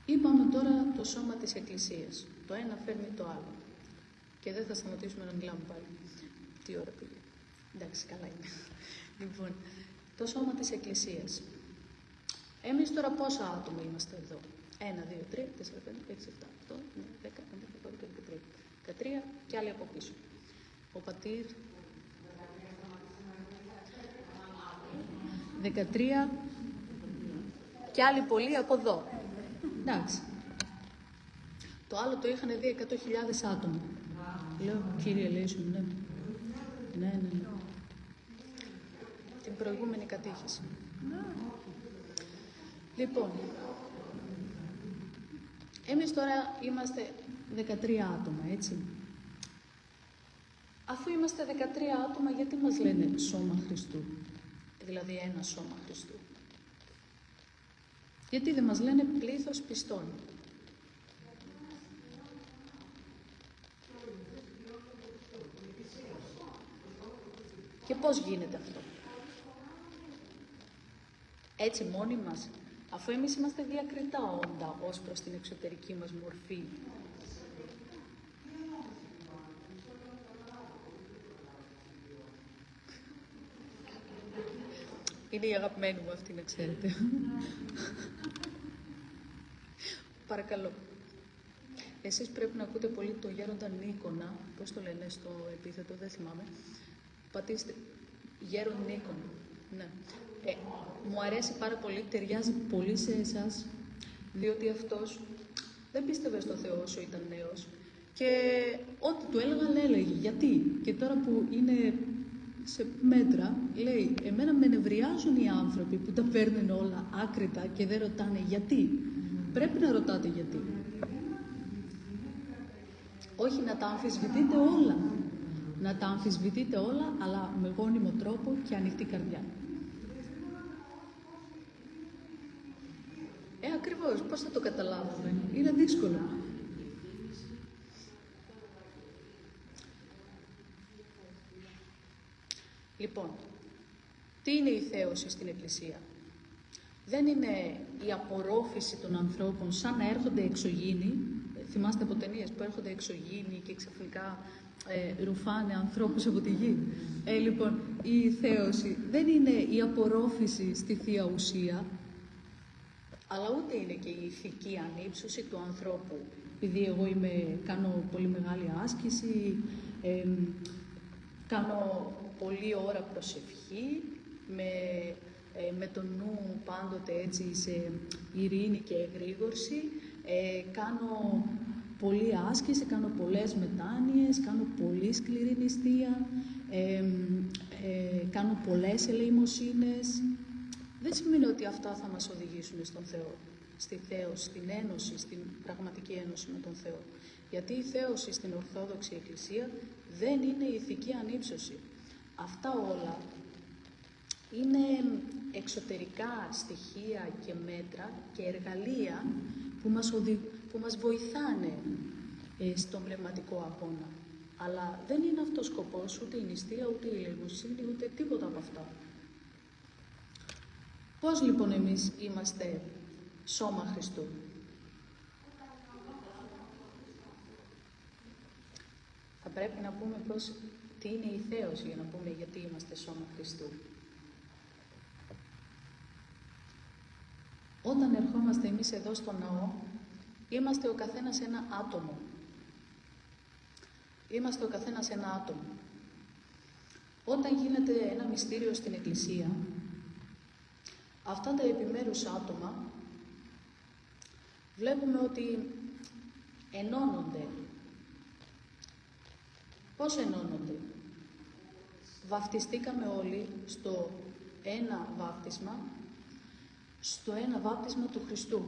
Είπαμε τώρα το σώμα της Εκκλησίας. Το ένα φέρνει το άλλο. Και δεν θα σταματήσουμε να μιλάμε πάλι. Τι ώρα πήγε. Εντάξει, καλά είναι. Λοιπόν, το σώμα της Εκκλησίας. Εμείς τώρα πόσα άτομα είμαστε εδώ? 1, 2, 3, 4, 5, 6, 7, 8, 9, 10, 11, 12, 13. 13 και άλλοι από πίσω. Ο πατήρ. 13 και άλλοι πολλοί από εδώ. Εντάξει. Το άλλο το είχαν δει 100.000 άτομα. Λέω, κύριε Λέησον, ναι. Ναι. προηγούμενη κατήχηση. Λοιπόν, εμείς τώρα είμαστε 13 άτομα, έτσι. Αφού είμαστε 13 άτομα, γιατί μας λένε σώμα Χριστού, δηλαδή ένα σώμα Χριστού? Γιατί δεν μας λένε πλήθος πιστών? Και πώς γίνεται αυτό? Έτσι μόνοι μας, αφού εμείς είμαστε διακριτά όντα ως προς την εξωτερική μας μορφή. Είναι η αγαπημένη μου αυτή, να ξέρετε. Παρακαλώ. Εσείς πρέπει να ακούτε πολύ το γέροντα Νίκονα, πώς το λένε στο επίθετο, δεν θυμάμαι. Πατήστε, γέρον Νίκονα. Ναι. Μου αρέσει πάρα πολύ, ταιριάζει πολύ σε εσάς, διότι αυτός δεν πίστευε στο Θεό όσο ήταν νέος και ό,τι του έλεγα έλεγε. Γιατί? Και τώρα που είναι σε μέτρα, λέει, εμένα με νευριάζουν οι άνθρωποι που τα παίρνουν όλα άκρητα και δεν ρωτάνε γιατί. Πρέπει να ρωτάτε γιατί. Όχι να τα αμφισβητείτε όλα. Να τα αμφισβητείτε όλα, αλλά με γόνιμο τρόπο και ανοιχτή καρδιά. Ακριβώς. Πώς θα το καταλάβουμε? Είναι δύσκολο. Λοιπόν, τι είναι η θέωση στην Εκκλησία? Δεν είναι η απορρόφηση των ανθρώπων σαν να έρχονται εξωγήινοι. Θυμάστε από ταινίες που έρχονται εξωγήινοι και ξαφνικά ρουφάνε ανθρώπους από τη γη. Λοιπόν, η θέωση δεν είναι η απορρόφηση στη Θεία Ουσία, αλλά ούτε είναι και η ηθική ανύψωση του ανθρώπου. Επειδή εγώ κάνω πολύ μεγάλη άσκηση, κάνω πολλή ώρα προσευχή, με το νου πάντοτε έτσι σε ειρήνη και εγρήγορση, κάνω πολλή άσκηση, κάνω πολλές μετάνοιες, κάνω πολύ σκληρή νηστεία, κάνω πολλές ελεημοσύνες. Δεν σημαίνει ότι αυτά θα μας οδηγήσουν στον Θεό, στη θέωση, στην ένωση, στην πραγματική ένωση με τον Θεό. Γιατί η θέωση στην Ορθόδοξη Εκκλησία δεν είναι ηθική ανύψωση. Αυτά όλα είναι εξωτερικά στοιχεία και μέτρα και εργαλεία που μας βοηθάνε στον πνευματικό αγώνα. Αλλά δεν είναι αυτός ο σκοπός, ούτε η νηστεία, ούτε η ελεημοσύνη, ούτε τίποτα από αυτά. Πώς λοιπόν εμείς είμαστε σώμα Χριστού? Θα πρέπει να πούμε τι είναι η θέωση για να πούμε γιατί είμαστε σώμα Χριστού. Όταν ερχόμαστε εμείς εδώ στο ναό, είμαστε ο καθένας ένα άτομο. Είμαστε ο καθένας ένα άτομο. Όταν γίνεται ένα μυστήριο στην Εκκλησία, αυτά τα επιμέρους άτομα βλέπουμε ότι ενώνονται. Πώς ενώνονται? Βαφτιστήκαμε όλοι στο ένα βάπτισμα, στο ένα βάπτισμα του Χριστού,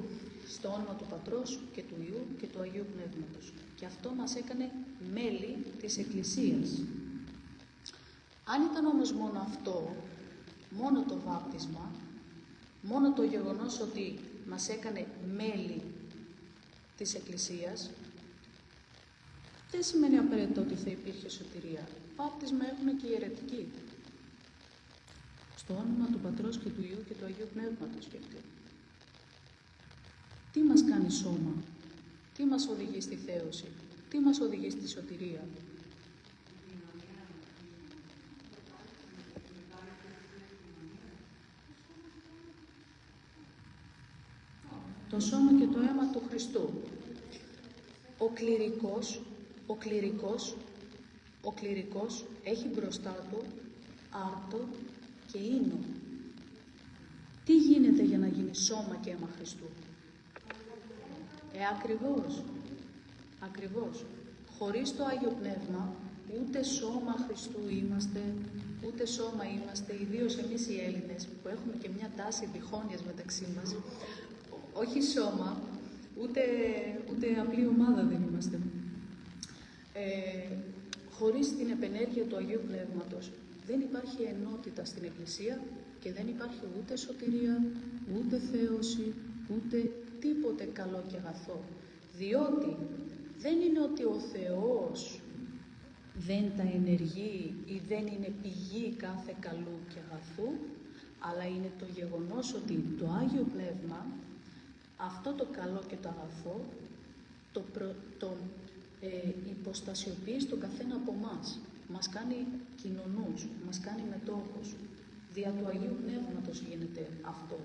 στο όνομα του Πατρός και του Υιού και του Αγίου Πνεύματος. Και αυτό μας έκανε μέλη της Εκκλησίας. Αν ήταν όμως μόνο αυτό, μόνο το βάπτισμα, μόνο το γεγονός ότι μας έκανε μέλη της Εκκλησίας, δεν σημαίνει απαραίτητο ότι θα υπήρχε σωτηρία. Βάπτισμα έχουν και οι αιρετικοί. Στο όνομα του Πατρός και του Υιού και του Αγίου Πνεύματος. Τι μας κάνει σώμα? Τι μας οδηγεί στη θέωση? Τι μας οδηγεί στη σωτηρία? Το σώμα και το αίμα του Χριστού. Ο κληρικός έχει μπροστά του άρτο και ίνο. Τι γίνεται για να γίνει σώμα και αίμα Χριστού? Ακριβώς. Χωρίς το Άγιο Πνεύμα ούτε σώμα Χριστού είμαστε, ούτε σώμα είμαστε, ιδίως εμείς οι Έλληνες, που έχουμε και μια τάση διχόνοιας μεταξύ μας. Όχι σώμα, ούτε απλή ομάδα δεν είμαστε. Χωρίς την επενέργεια του Αγίου Πνεύματος δεν υπάρχει ενότητα στην Εκκλησία και δεν υπάρχει ούτε σωτηρία, ούτε θέωση, ούτε τίποτε καλό και αγαθό. Διότι δεν είναι ότι ο Θεός δεν τα ενεργεί ή δεν είναι πηγή κάθε καλού και αγαθού, αλλά είναι το γεγονός ότι το Άγιο Πνεύμα αυτό το καλό και το αγαθό το υποστασιοποιεί στον καθένα από εμάς. Μας κάνει κοινωνούς, μας κάνει μετόχους. Δια του Αγίου Πνεύματος γίνεται αυτό.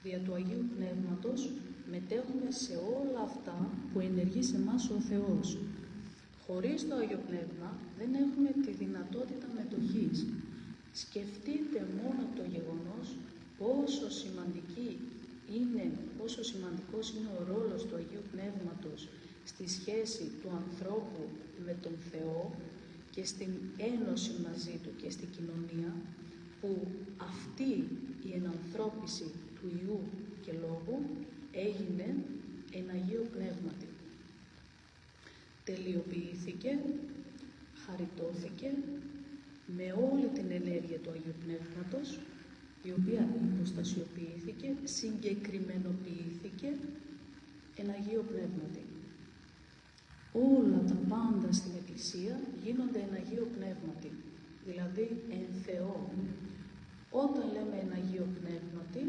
Δια του Αγίου Πνεύματος μετέχουμε σε όλα αυτά που ενεργεί σε εμάς ο Θεός. Χωρίς το Άγιο Πνεύμα δεν έχουμε τη δυνατότητα μετοχής. Σκεφτείτε μόνο το γεγονός πόσο σημαντικός είναι ο ρόλος του Αγίου Πνεύματος στη σχέση του ανθρώπου με τον Θεό και στην ένωση μαζί του και στην κοινωνία, που αυτή η ενανθρώπιση του Υιού και Λόγου έγινε εν Αγίου Πνεύματι. Τελειοποιήθηκε, χαριτώθηκε με όλη την ενέργεια του Αγίου Πνεύματος, η οποία υποστασιοποιήθηκε, συγκεκριμενοποιήθηκε εν Αγίο Πνεύματι. Όλα τα πάντα στην Εκκλησία γίνονται εν Αγίο Πνεύματι, δηλαδή εν Θεό. Όταν λέμε εν Αγίο Πνεύματι,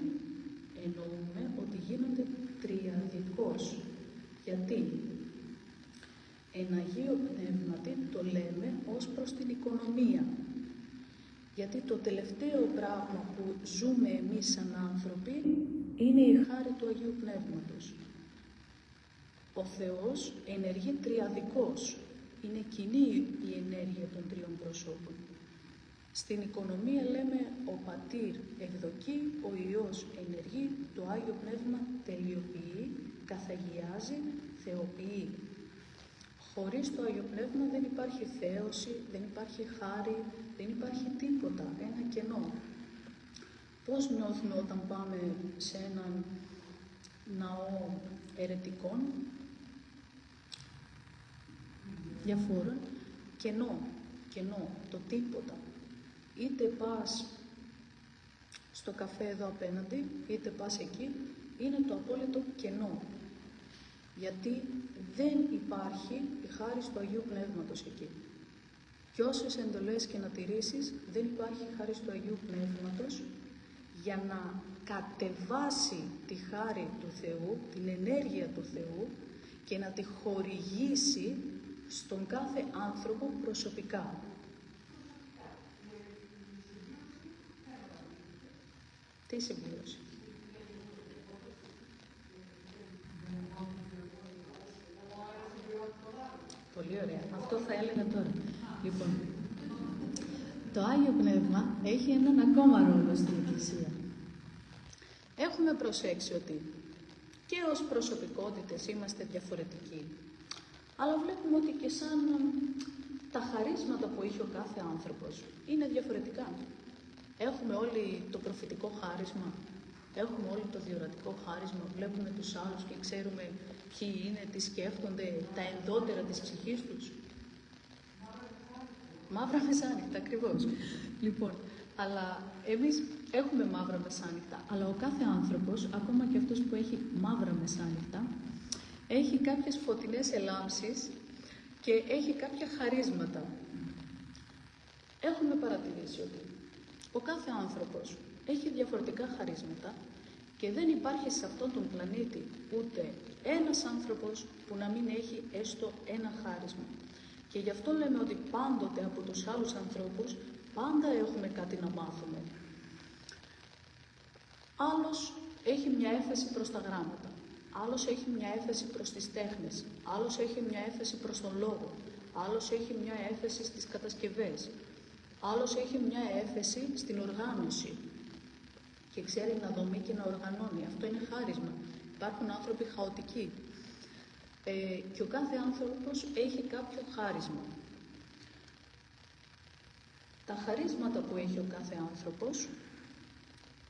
εννοούμε ότι γίνονται τριαδικώς. Γιατί? Εν Αγίο Πνεύματι το λέμε ως προς την οικονομία. Γιατί το τελευταίο πράγμα που ζούμε εμείς σαν άνθρωποι είναι η χάρη του Αγίου Πνεύματος. Ο Θεός ενεργεί τριαδικώς. Είναι κοινή η ενέργεια των τριών προσώπων. Στην οικονομία λέμε ο Πατήρ εκδοκεί, ο Υιός ενεργεί, το Άγιο Πνεύμα τελειοποιεί, καθαγιάζει, θεοποιεί. Χωρίς το Άγιο Πνεύμα δεν υπάρχει θέωση, δεν υπάρχει χάρη, δεν υπάρχει τίποτα, ένα κενό. Πώς νιώθουμε όταν πάμε σε έναν ναό αιρετικών, διαφόρων, κενό, το τίποτα. Είτε πας στο καφέ εδώ απέναντι, είτε πας εκεί, είναι το απόλυτο κενό. Γιατί δεν υπάρχει η χάρη του Αγίου Πνεύματος εκεί. Και όσες εντολές και να τηρήσεις, δεν υπάρχει η χάρη του Αγίου Πνεύματος για να κατεβάσει τη χάρη του Θεού, την ενέργεια του Θεού και να τη χορηγήσει στον κάθε άνθρωπο προσωπικά. Τι συμπλήρωση? Πολύ ωραία. Αυτό θα έλεγα τώρα. Λοιπόν, το Άγιο Πνεύμα έχει έναν ακόμα ρόλο στην Εκκλησία. Έχουμε προσέξει ότι και ως προσωπικότητες είμαστε διαφορετικοί. Αλλά βλέπουμε ότι και σαν τα χαρίσματα που έχει ο κάθε άνθρωπος είναι διαφορετικά. Έχουμε όλοι το προφητικό χάρισμα, έχουμε όλοι το διορατικό χάρισμα, βλέπουμε τους άλλους και ξέρουμε ποιοι είναι, τι σκέφτονται, τα ενδότερα της ψυχής τους. Μαύρα μεσάνυχτα, ακριβώς. Λοιπόν, αλλά εμείς έχουμε μαύρα μεσάνυχτα, αλλά ο κάθε άνθρωπος, ακόμα και αυτός που έχει μαύρα μεσάνυχτα, έχει κάποιες φωτεινές ελάμψεις και έχει κάποια χαρίσματα. Έχουμε παρατηρήσει ότι ο κάθε άνθρωπος έχει διαφορετικά χαρίσματα και δεν υπάρχει σε αυτόν τον πλανήτη ούτε ένας άνθρωπος που να μην έχει έστω ένα χάρισμα. Και γι' αυτό λέμε ότι πάντοτε από τους άλλους ανθρώπους πάντα έχουμε κάτι να μάθουμε. Άλλος έχει μια έφεση προς τα γράμματα, άλλος έχει μια έφεση προς τις τέχνες, άλλος έχει μια έφεση προς τον λόγο, άλλος έχει μια έφεση στις κατασκευές, άλλος έχει μια έφεση στην οργάνωση και ξέρει να δομεί και να οργανώνει. Αυτό είναι χάρισμα. Υπάρχουν άνθρωποι χαοτικοί. Και ο κάθε άνθρωπος έχει κάποιο χάρισμα. Τα χαρίσματα που έχει ο κάθε άνθρωπος,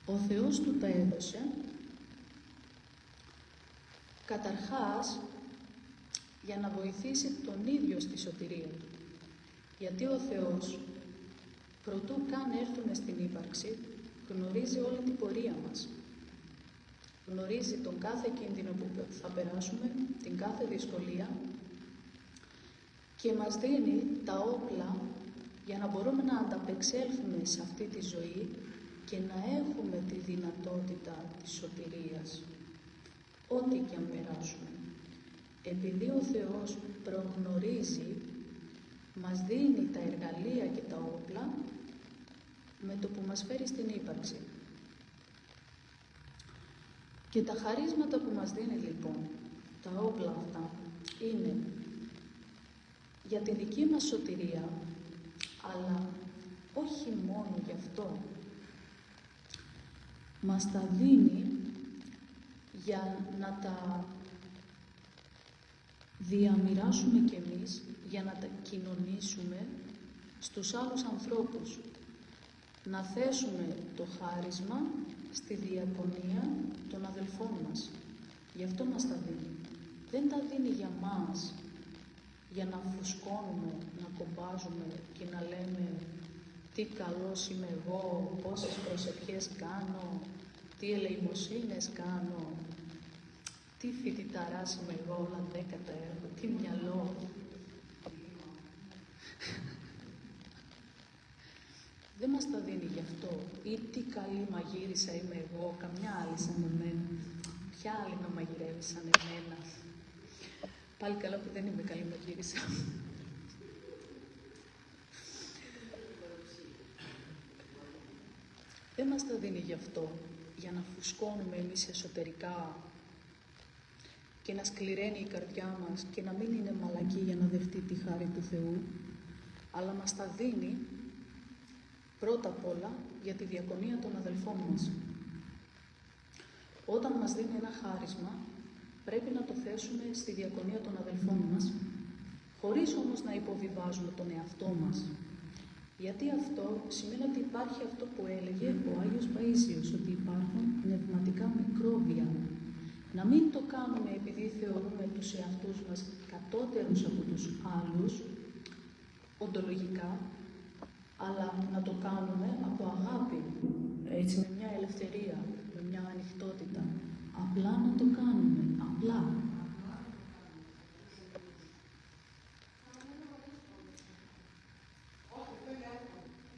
ο Θεός του τα έδωσε, καταρχάς, για να βοηθήσει τον ίδιο στη σωτηρία του. Γιατί ο Θεός, προτού καν έρθουμε στην ύπαρξη, γνωρίζει όλη την πορεία μας. Γνωρίζει τον κάθε κίνδυνο που θα περάσουμε, την κάθε δυσκολία και μας δίνει τα όπλα για να μπορούμε να ανταπεξέλθουμε σε αυτή τη ζωή και να έχουμε τη δυνατότητα της σωτηρίας, ό,τι και αν περάσουμε. Επειδή ο Θεός προγνωρίζει, μας δίνει τα εργαλεία και τα όπλα με το που μας φέρει στην ύπαρξη. Και τα χαρίσματα που μας δίνει λοιπόν, τα όπλα αυτά, είναι για τη δική μας σωτηρία, αλλά όχι μόνο γι' αυτό. Μας τα δίνει για να τα διαμοιράσουμε κι εμείς, για να τα κοινωνήσουμε στους άλλους ανθρώπους. Να θέσουμε το χάρισμα στη διακονία των αδελφών μας. Γι' αυτό μας τα δίνει. Δεν τα δίνει για μας, για να φουσκώνουμε, να κομπάζουμε και να λέμε τι καλός είμαι εγώ, πόσες προσευχές κάνω, τι ελεημοσύνες κάνω, τι φοιτηταράς είμαι εγώ, όλα 10 έχω, τι μυαλό. Δεν μας τα δίνει γι' αυτό. Ή τι καλή μαγείρισα είμαι εγώ, καμιά άλλη σαν εμένα. Ποια άλλη να μαγειρεύει σαν εμένα. Πάλι καλά που δεν είμαι καλή μαγείρισα. Δεν μας τα δίνει γι' αυτό, για να φουσκώνουμε εμείς εσωτερικά και να σκληραίνει η καρδιά μας και να μην είναι μαλακή για να δεχτεί τη χάρη του Θεού, αλλά μας τα δίνει πρώτα απ' όλα για τη διακονία των αδελφών μας. Όταν μας δίνει ένα χάρισμα, πρέπει να το θέσουμε στη διακονία των αδελφών μας, χωρίς όμως να υποβιβάζουμε τον εαυτό μας. Γιατί αυτό σημαίνει ότι υπάρχει αυτό που έλεγε ο Άγιος Παΐσιος, ότι υπάρχουν πνευματικά μικρόβια. Να μην το κάνουμε επειδή θεωρούμε τους εαυτούς μας κατώτερους από τους άλλους, οντολογικά, αλλά να το κάνουμε από αγάπη, έτσι με μια ελευθερία, με μια ανοιχτότητα. Απλά να το κάνουμε, απλά.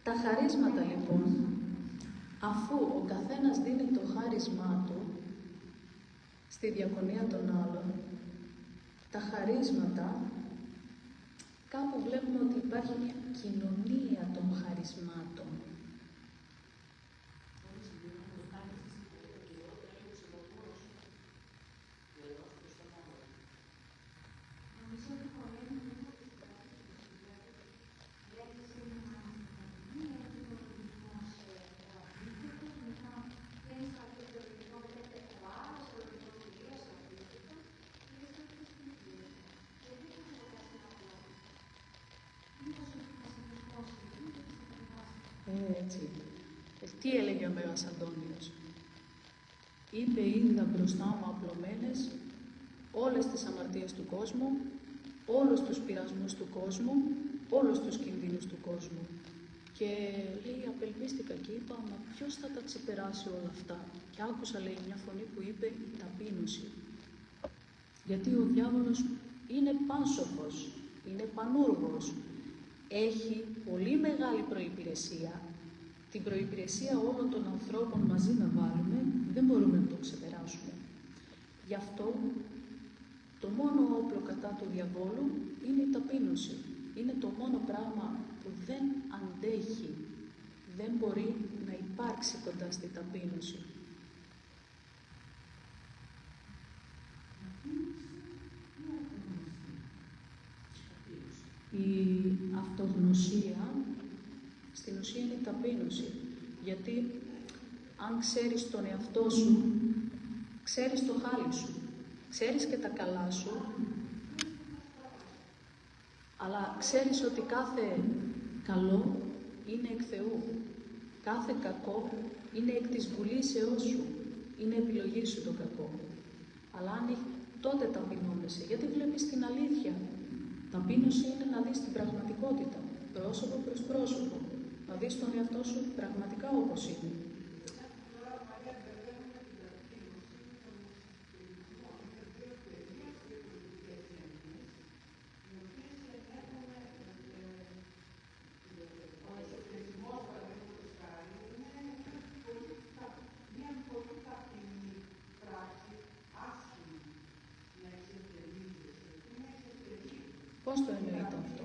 Τα χαρίσματα λοιπόν, αφού ο καθένας δίνει το χάρισμά του στη διακονία των άλλων, τα χαρίσματα, κάπου βλέπουμε ότι υπάρχει μια κοινωνία των χαρισμάτων. Έτσι. Τι έλεγε ο Μέγας Αντώνιος? Είπε, είδα μπροστά μου απλωμένες όλες τις αμαρτίες του κόσμου, όλους τους πειρασμούς του κόσμου, όλους τους κινδύνους του κόσμου. Και λέει, απελπίστηκα και είπα, μα ποιος θα τα ξεπεράσει όλα αυτά? Και άκουσα, λέει, μια φωνή που είπε, η ταπείνωση. Γιατί ο διάβολος είναι πάνσοφος, είναι πανούργος. Έχει πολύ μεγάλη προϋπηρεσία. Την προϋπηρεσία όλων των ανθρώπων μαζί να βάλουμε, δεν μπορούμε να το ξεπεράσουμε. Γι' αυτό το μόνο όπλο κατά του διαβόλου είναι η ταπείνωση. Είναι το μόνο πράγμα που δεν αντέχει, δεν μπορεί να υπάρξει κοντά στη ταπείνωση. Η αυτογνωσία, στην ουσία είναι η ταπείνωση. Γιατί αν ξέρεις τον εαυτό σου, ξέρεις το χάλι σου, ξέρεις και τα καλά σου, αλλά ξέρεις ότι κάθε καλό είναι εκ Θεού. Κάθε κακό είναι εκ της βουλήσεώς σου. Είναι επιλογή σου το κακό. Αλλά αν τότε ταπεινώνεσαι, γιατί βλέπεις την αλήθεια. Ταπείνωση είναι να δεις την πραγματικότητα, πρόσωπο προς πρόσωπο. Να δεις τον εαυτό σου πραγματικά όπως είναι. Πώς το εννοείται αυτό?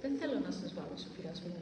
Δεν θέλω να σας βάλω σε πειρασμό.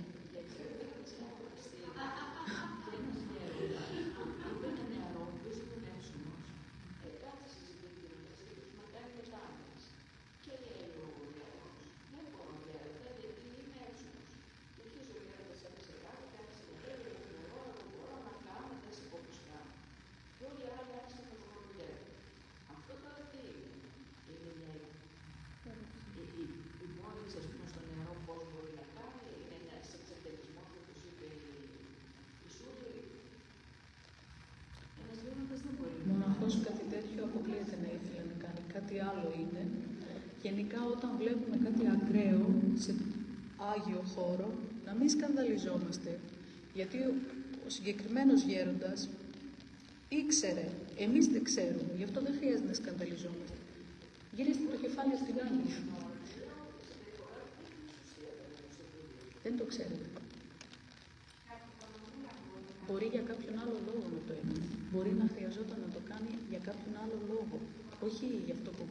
Μοναχός κάτι τέτοιο αποκλείεται να ήθελε να κάνει. Κάτι άλλο είναι. Γενικά όταν βλέπουμε κάτι ακραίο σε άγιο χώρο, να μην σκανδαλιζόμαστε. Γιατί ο συγκεκριμένος γέροντας ήξερε, εμείς δεν ξέρουμε, γι' αυτό δεν χρειάζεται να σκανδαλιζόμαστε. Γυρίστε το κεφάλι στην άλλη. Δεν το ξέρετε. Μπορεί για κάποιον άλλο λόγο να το έκανε. Μπορεί να χρειαζόταν να το κάνει για κάποιον άλλο λόγο. Όχι για αυτό που...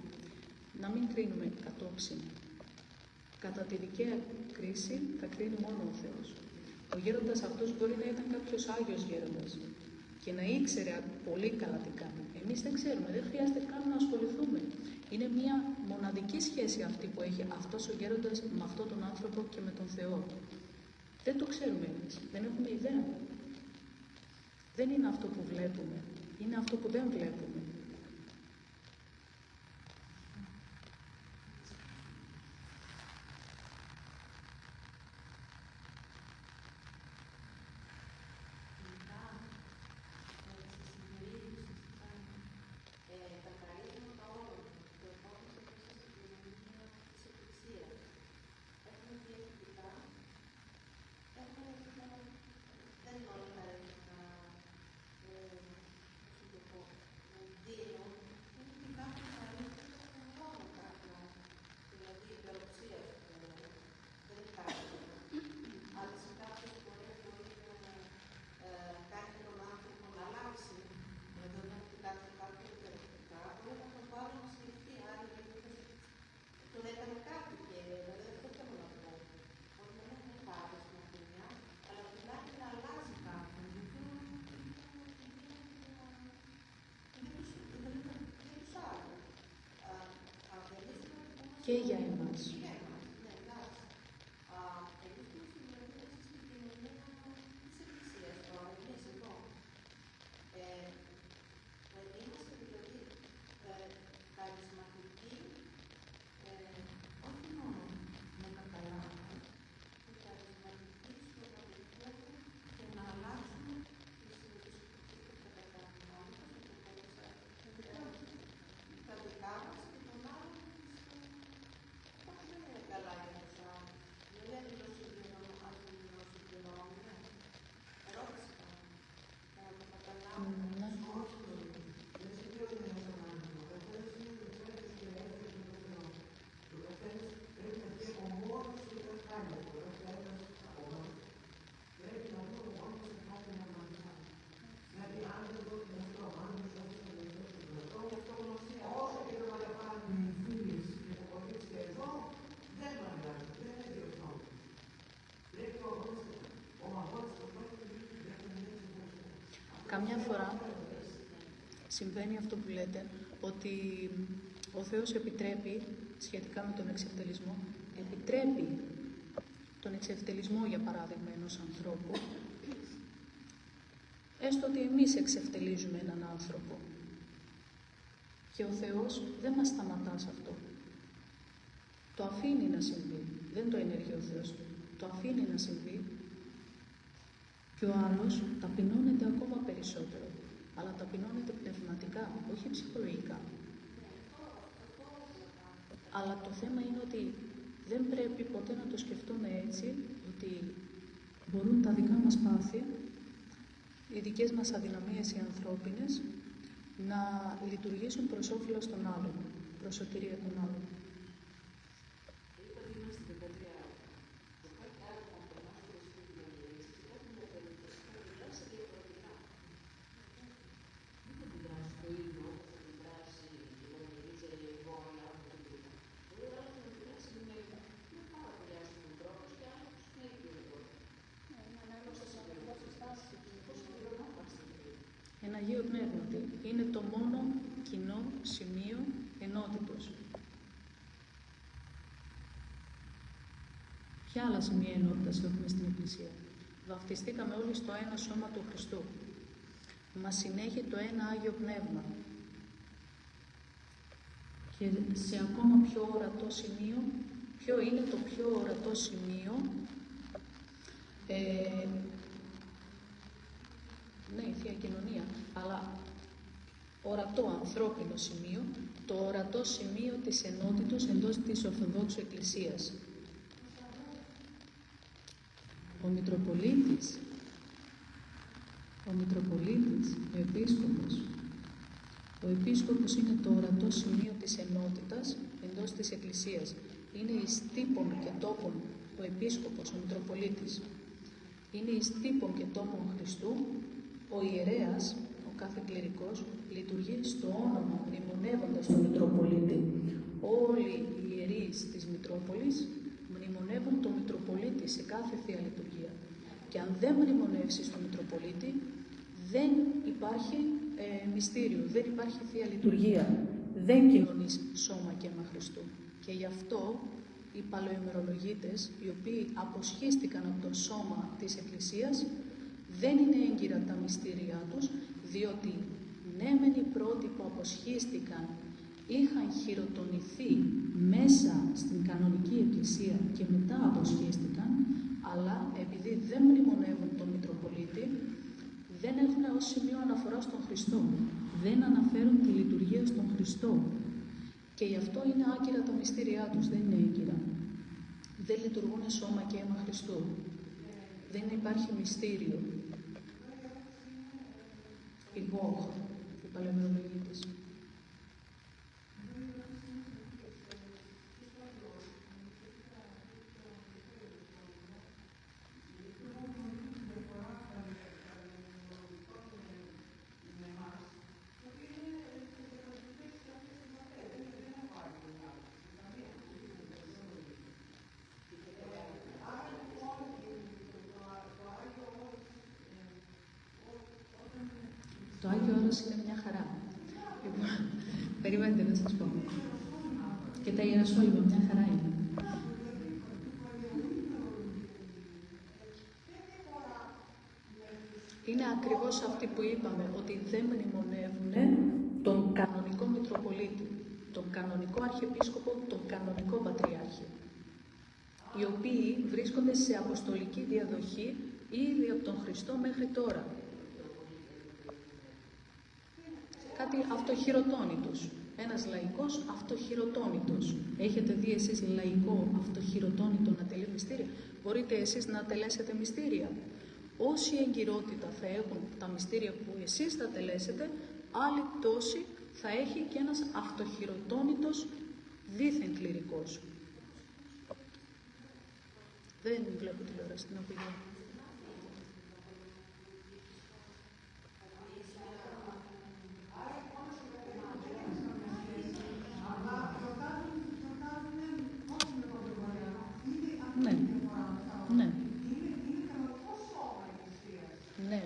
Να μην κρίνουμε κατόψιν. Κατά τη δικαία κρίση θα κρίνει μόνο ο Θεός. Ο γέροντας αυτός μπορεί να ήταν κάποιος Άγιος γέροντας και να ήξερε πολύ καλά τι κάνει. Εμείς δεν ξέρουμε, δεν χρειάζεται καν να ασχοληθούμε. Είναι μια μοναδική σχέση αυτή που έχει αυτός ο γέροντας με αυτόν τον άνθρωπο και με τον Θεό. Δεν το ξέρουμε εμείς, δεν έχουμε ιδέα. Δεν είναι αυτό που βλέπουμε, είναι αυτό που δεν βλέπουμε. Και για εμάς. καμιά φορά συμβαίνει αυτό που λέτε, ότι ο Θεός επιτρέπει, σχετικά με τον εξευτελισμό, επιτρέπει τον εξευτελισμό, για παράδειγμα, ενός ανθρώπου, έστω ότι εμείς εξευτελίζουμε έναν άνθρωπο. Και ο Θεός δεν μας σταματά σε αυτό. Το αφήνει να συμβεί. Δεν το ενεργεί ο Θεός. Το αφήνει να συμβεί. Και ο άλλος ταπεινώνεται ακόμα περισσότερο. Αλλά ταπεινώνεται πνευματικά, όχι ψυχολογικά. Αλλά το θέμα είναι ότι δεν πρέπει ποτέ να το σκεφτούμε έτσι, ότι μπορούν τα δικά μας πάθη, οι δικές μας αδυναμίες οι ανθρώπινες, να λειτουργήσουν προς όφελος των άλλων, προς σωτηρία των άλλων. Ένα Αγίο Πνεύματι είναι το μόνο κοινό σημείο ενότητος. Ποια άλλα σημεία ενότητας έχουμε στην Εκκλησία? Βαφτιστήκαμε όλοι στο ένα σώμα του Χριστού. Μας συνέχει το ένα Άγιο Πνεύμα. Και σε ακόμα πιο ορατό σημείο, ποιο είναι το πιο ορατό σημείο? Ναι, η Θεία Κοινωνία, αλλά ορατό ανθρώπινο σημείο, το ορατό σημείο της ενότητος εντός της Ορθοδόξου Εκκλησίας. Ο Μητροπολίτης, ο Επίσκοπος. Ο Επίσκοπος είναι το ορατό σημείο της ενότητας εντός της Εκκλησίας. Είναι εις τύπον και τόπον ο Επίσκοπος, ο Μητροπολίτης. Είναι εις τύπον και τόπον Χριστού. Ο ιερέας, ο κάθε κληρικός, λειτουργεί στο όνομα μνημονεύοντας τον Μητροπολίτη. Όλοι οι ιερείς της Μητρόπολης μνημονεύουν τον Μητροπολίτη σε κάθε Θεία Λειτουργία. Και αν δεν μνημονεύσεις τον Μητροπολίτη, δεν υπάρχει μυστήριο, δεν υπάρχει Θεία Λειτουργία. Δεν κοινωνείς σώμα και αίμα Χριστού. Και γι' αυτό οι παλαιοημερολογίτες, οι οποίοι αποσχίστηκαν από το σώμα της Εκκλησίας, δεν είναι έγκυρα τα μυστήριά τους, διότι ναι μεν οι πρώτοι που αποσχίστηκαν είχαν χειροτονηθεί μέσα στην κανονική Εκκλησία και μετά αποσχίστηκαν, αλλά επειδή δεν μνημονεύουν τον Μητροπολίτη, δεν έχουν ως σημείο αναφορά στον Χριστό. Δεν αναφέρουν τη λειτουργία στον Χριστό. Και γι' αυτό είναι άκυρα τα μυστήριά τους, δεν είναι έγκυρα. Δεν λειτουργούν σώμα και αίμα Χριστού. Δεν υπάρχει μυστήριο. Η Γόγ, οι παλαιομερολογίτες. Το Άγιο Όρος είναι μια χαρά. Λοιπόν, περιμένετε να σας πω. Και τα Ιεροσόλυμα μια χαρά είναι. Είναι ακριβώς αυτοί που είπαμε, ότι δεν μνημονεύουν τον κανονικό Μητροπολίτη, τον κανονικό Αρχιεπίσκοπο, τον κανονικό Πατριάρχη, οι οποίοι βρίσκονται σε αποστολική διαδοχή ήδη από τον Χριστό μέχρι τώρα. Κάτι αυτοχειροτόνητος. Ένας λαϊκός αυτοχειροτόνητος. Έχετε δει εσείς λαϊκό αυτοχειροτόνητο να τελεί μυστήρια? Μπορείτε εσείς να τελέσετε μυστήρια? Όση εγκυρότητα θα έχουν τα μυστήρια που εσείς θα τελέσετε, άλλη τόση θα έχει και ένας αυτοχειροτόνητος δίθεν κληρικός. Δεν βλέπω τηλεόραση, την οποία. Ναι. Ναι.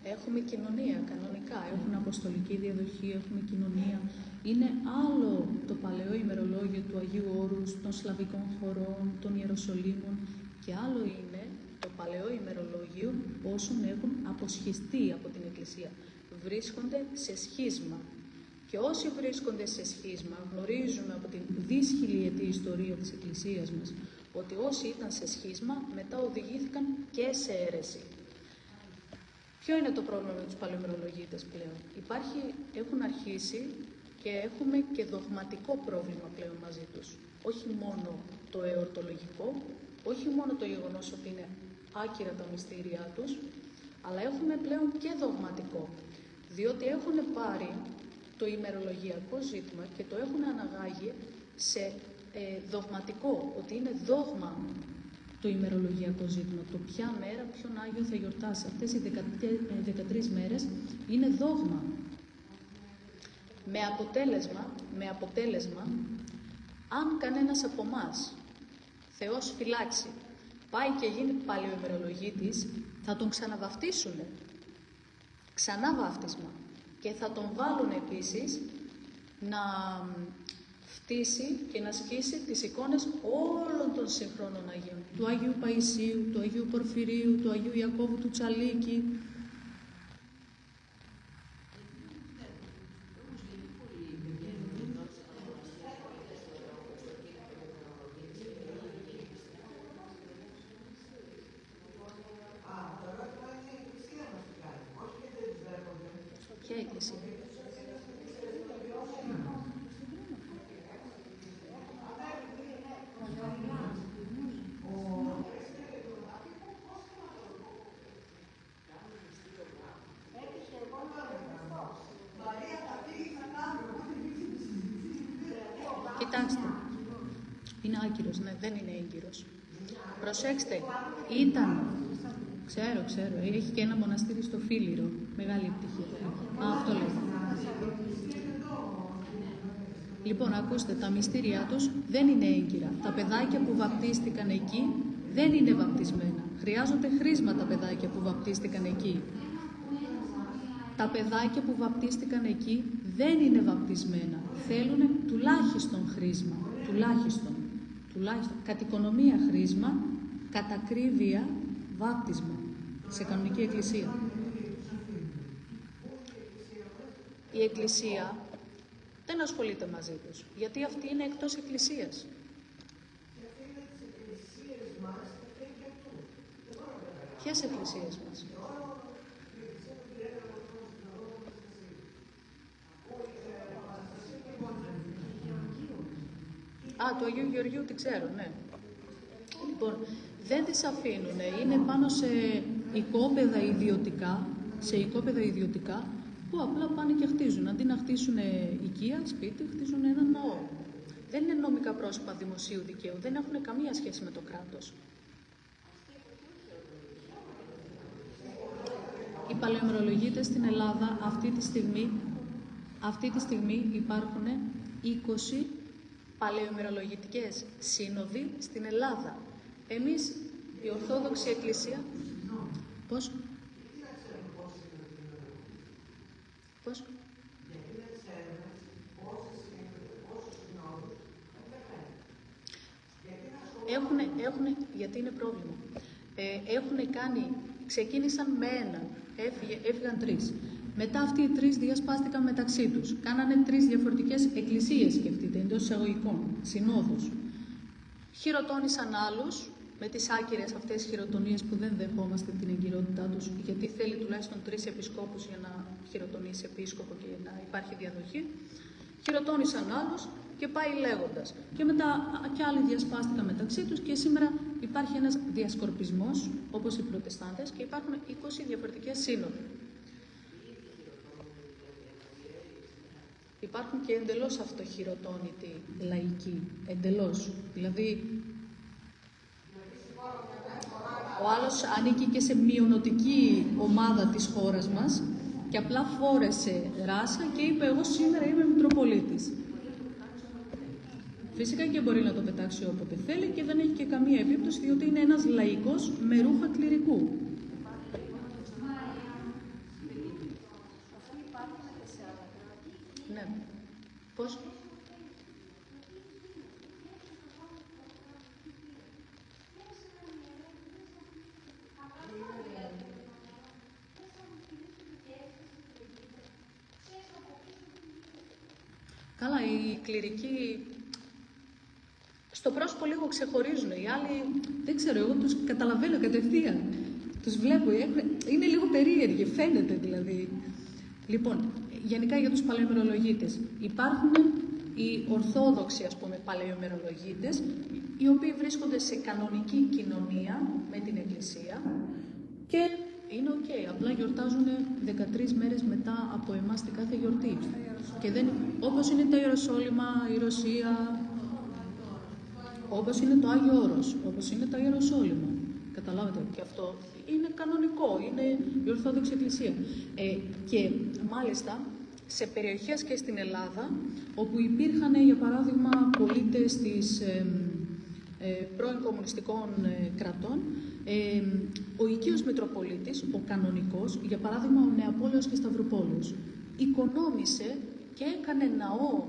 Έχουμε κοινωνία κανονική. έχουν αποστολική διαδοχή, έχουμε κοινωνία. Είναι άλλο το παλαιό ημερολόγιο του Αγίου Όρους, των Σλαβικών χωρών, των Ιεροσολύμων και άλλο είναι το παλαιό ημερολόγιο όσων έχουν αποσχιστεί από την Εκκλησία. Βρίσκονται σε σχίσμα. Και όσοι βρίσκονται σε σχίσμα γνωρίζουμε από την δυσχυλιετή ιστορία της Εκκλησίας μας ότι όσοι ήταν σε σχίσμα μετά οδηγήθηκαν και σε αίρεση. Ποιο είναι το πρόβλημα με τους παλαιομερολογίτες πλέον? Έχουν αρχίσει και έχουμε και δογματικό πρόβλημα πλέον μαζί τους. Όχι μόνο το εορτολογικό, όχι μόνο το γεγονός ότι είναι άκυρα τα μυστήριά τους, αλλά έχουμε πλέον και δογματικό. Διότι έχουν πάρει το ημερολογιακό ζήτημα και το έχουν αναγάγει σε δογματικό, ότι είναι δόγμα το ημερολογιακό ζήτημα. Το ποια μέρα, ποιον Άγιο θα γιορτάσει. Αυτές οι 13 μέρες είναι δόγμα. Με αποτέλεσμα, αν κανένας από εμάς, Θεός φυλάξει, πάει και γίνει παλαιοημερολογίτης, θα τον ξαναβαφτίσουνε. Ξανά βάφτισμα. Και θα τον βάλουν επίσης να φτύσει και να σκίσει τις εικόνες όλων των συγχρόνων Αγίων. Του Αγίου Παϊσίου, του Αγίου Πορφυρίου, του Αγίου Ιακώβου του Τσαλίκη. Ποια εκκλησία? Κοιτάξτε, είναι άκυρος, ναι, δεν είναι έγκυρος. Προσέξτε, ξέρω, έχει και ένα μοναστήρι στο Φίλιρο, μεγάλη επιτυχία. Αυτό λέει. Λοιπόν, ακούστε, τα μυστήριά τους δεν είναι έγκυρα. Τα παιδάκια που βαπτίστηκαν εκεί δεν είναι βαπτισμένα. Χρειάζονται χρήσμα τα παιδάκια που βαπτίστηκαν εκεί. Τα παιδάκια που βαπτίστηκαν εκεί δεν είναι βαπτισμένα. Θέλουν τουλάχιστον χρήσμα. Τουλάχιστον. Κατ' οικονομία χρήσμα, κατ' ακρίβεια βάπτισμα. Σε κανονική εκκλησία. Η εκκλησία δεν ασχολείται μαζί τους, γιατί αυτή είναι εκτός εκκλησίας. Ποιες εκκλησίες μας? Του Αγίου Γεωργίου την ξέρω, ναι. Λοιπόν, δεν τις αφήνουν, είναι πάνω σε οικόπεδα ιδιωτικά, που απλά πάνε και χτίζουν. Αντί να χτίσουν οικία, σπίτι, χτίζουν ένα ναό. Δεν είναι νομικά πρόσωπα δημοσίου δικαίου, δεν έχουν καμία σχέση με το κράτος. Οι παλαιομερολογίτες στην Ελλάδα αυτή τη στιγμή υπάρχουν 20 παλαιομερολογητικές σύνοδοι στην Ελλάδα. Εμείς, η Ορθόδοξη Εκκλησία... Πώς? Γιατί είναι πρόβλημα. Ξεκίνησαν με έναν, έφυγαν 3. Μετά αυτοί οι 3 διασπάστηκαν μεταξύ τους. Κάνανε 3 διαφορετικές εκκλησίες, σκεφτείτε, εντός εισαγωγικών, συνόδους. Χειροτώνησαν άλλους, με τις άκυρες αυτές χειροτονίες που δεν δεχόμαστε την εγκυρότητά τους, γιατί θέλει τουλάχιστον 3 επισκόπους για να χειροτονήσει επίσκοπο και να υπάρχει διαδοχή. Χειροτώνησαν άλλους και πάει λέγοντας. Και μετά κι άλλοι διασπάστηκαν μεταξύ τους και σήμερα υπάρχει ένας διασκορπισμός, όπως οι Προτεστάντες, και υπάρχουν 20 διαφορετικές σύνοδοι. Υπάρχουν και εντελώς αυτοχειροτώνητοι λαϊκοί, εντελώς. Δηλαδή, ο άλλος ανήκει και σε μειονοτική ομάδα της χώρας μας και απλά φόρεσε ράσα και είπε εγώ σήμερα είμαι Μητροπολίτης. Φυσικά και μπορεί να το πετάξει όποτε θέλει και δεν έχει και καμία επίπτωση, διότι είναι ένας λαϊκός με ρούχα κληρικού. Πώς? Καλά, οι κληρικοί στο πρόσωπο λίγο ξεχωρίζουν. Οι άλλοι, δεν ξέρω, εγώ τους καταλαβαίνω κατευθείαν. Τους βλέπω, είναι λίγο περίεργοι, φαίνεται δηλαδή. Λοιπόν, γενικά για τους παλαιομερολογίτες. Υπάρχουν οι ορθόδοξοι, ας πούμε, παλαιομερολογίτες, οι οποίοι βρίσκονται σε κανονική κοινωνία με την Εκκλησία και είναι οκ. Απλά γιορτάζουν 13 μέρες μετά από εμάς την κάθε γιορτή. Και όπως είναι τα Ιεροσόλυμα, η Ρωσία, όπως είναι το Άγιο Όρος, όπως είναι τα Ιεροσόλυμα. Καταλάβετε, και αυτό είναι κανονικό, είναι η Ορθόδοξη Εκκλησία. Και μάλιστα σε περιοχές και στην Ελλάδα, όπου υπήρχαν, για παράδειγμα, πολίτες της πρώην κομμουνιστικών κρατών, ο οικείος Μητροπολίτης, ο κανονικός, για παράδειγμα ο Νεαπόλεως και Σταυροπόλεως, οικονόμησε και έκανε ναό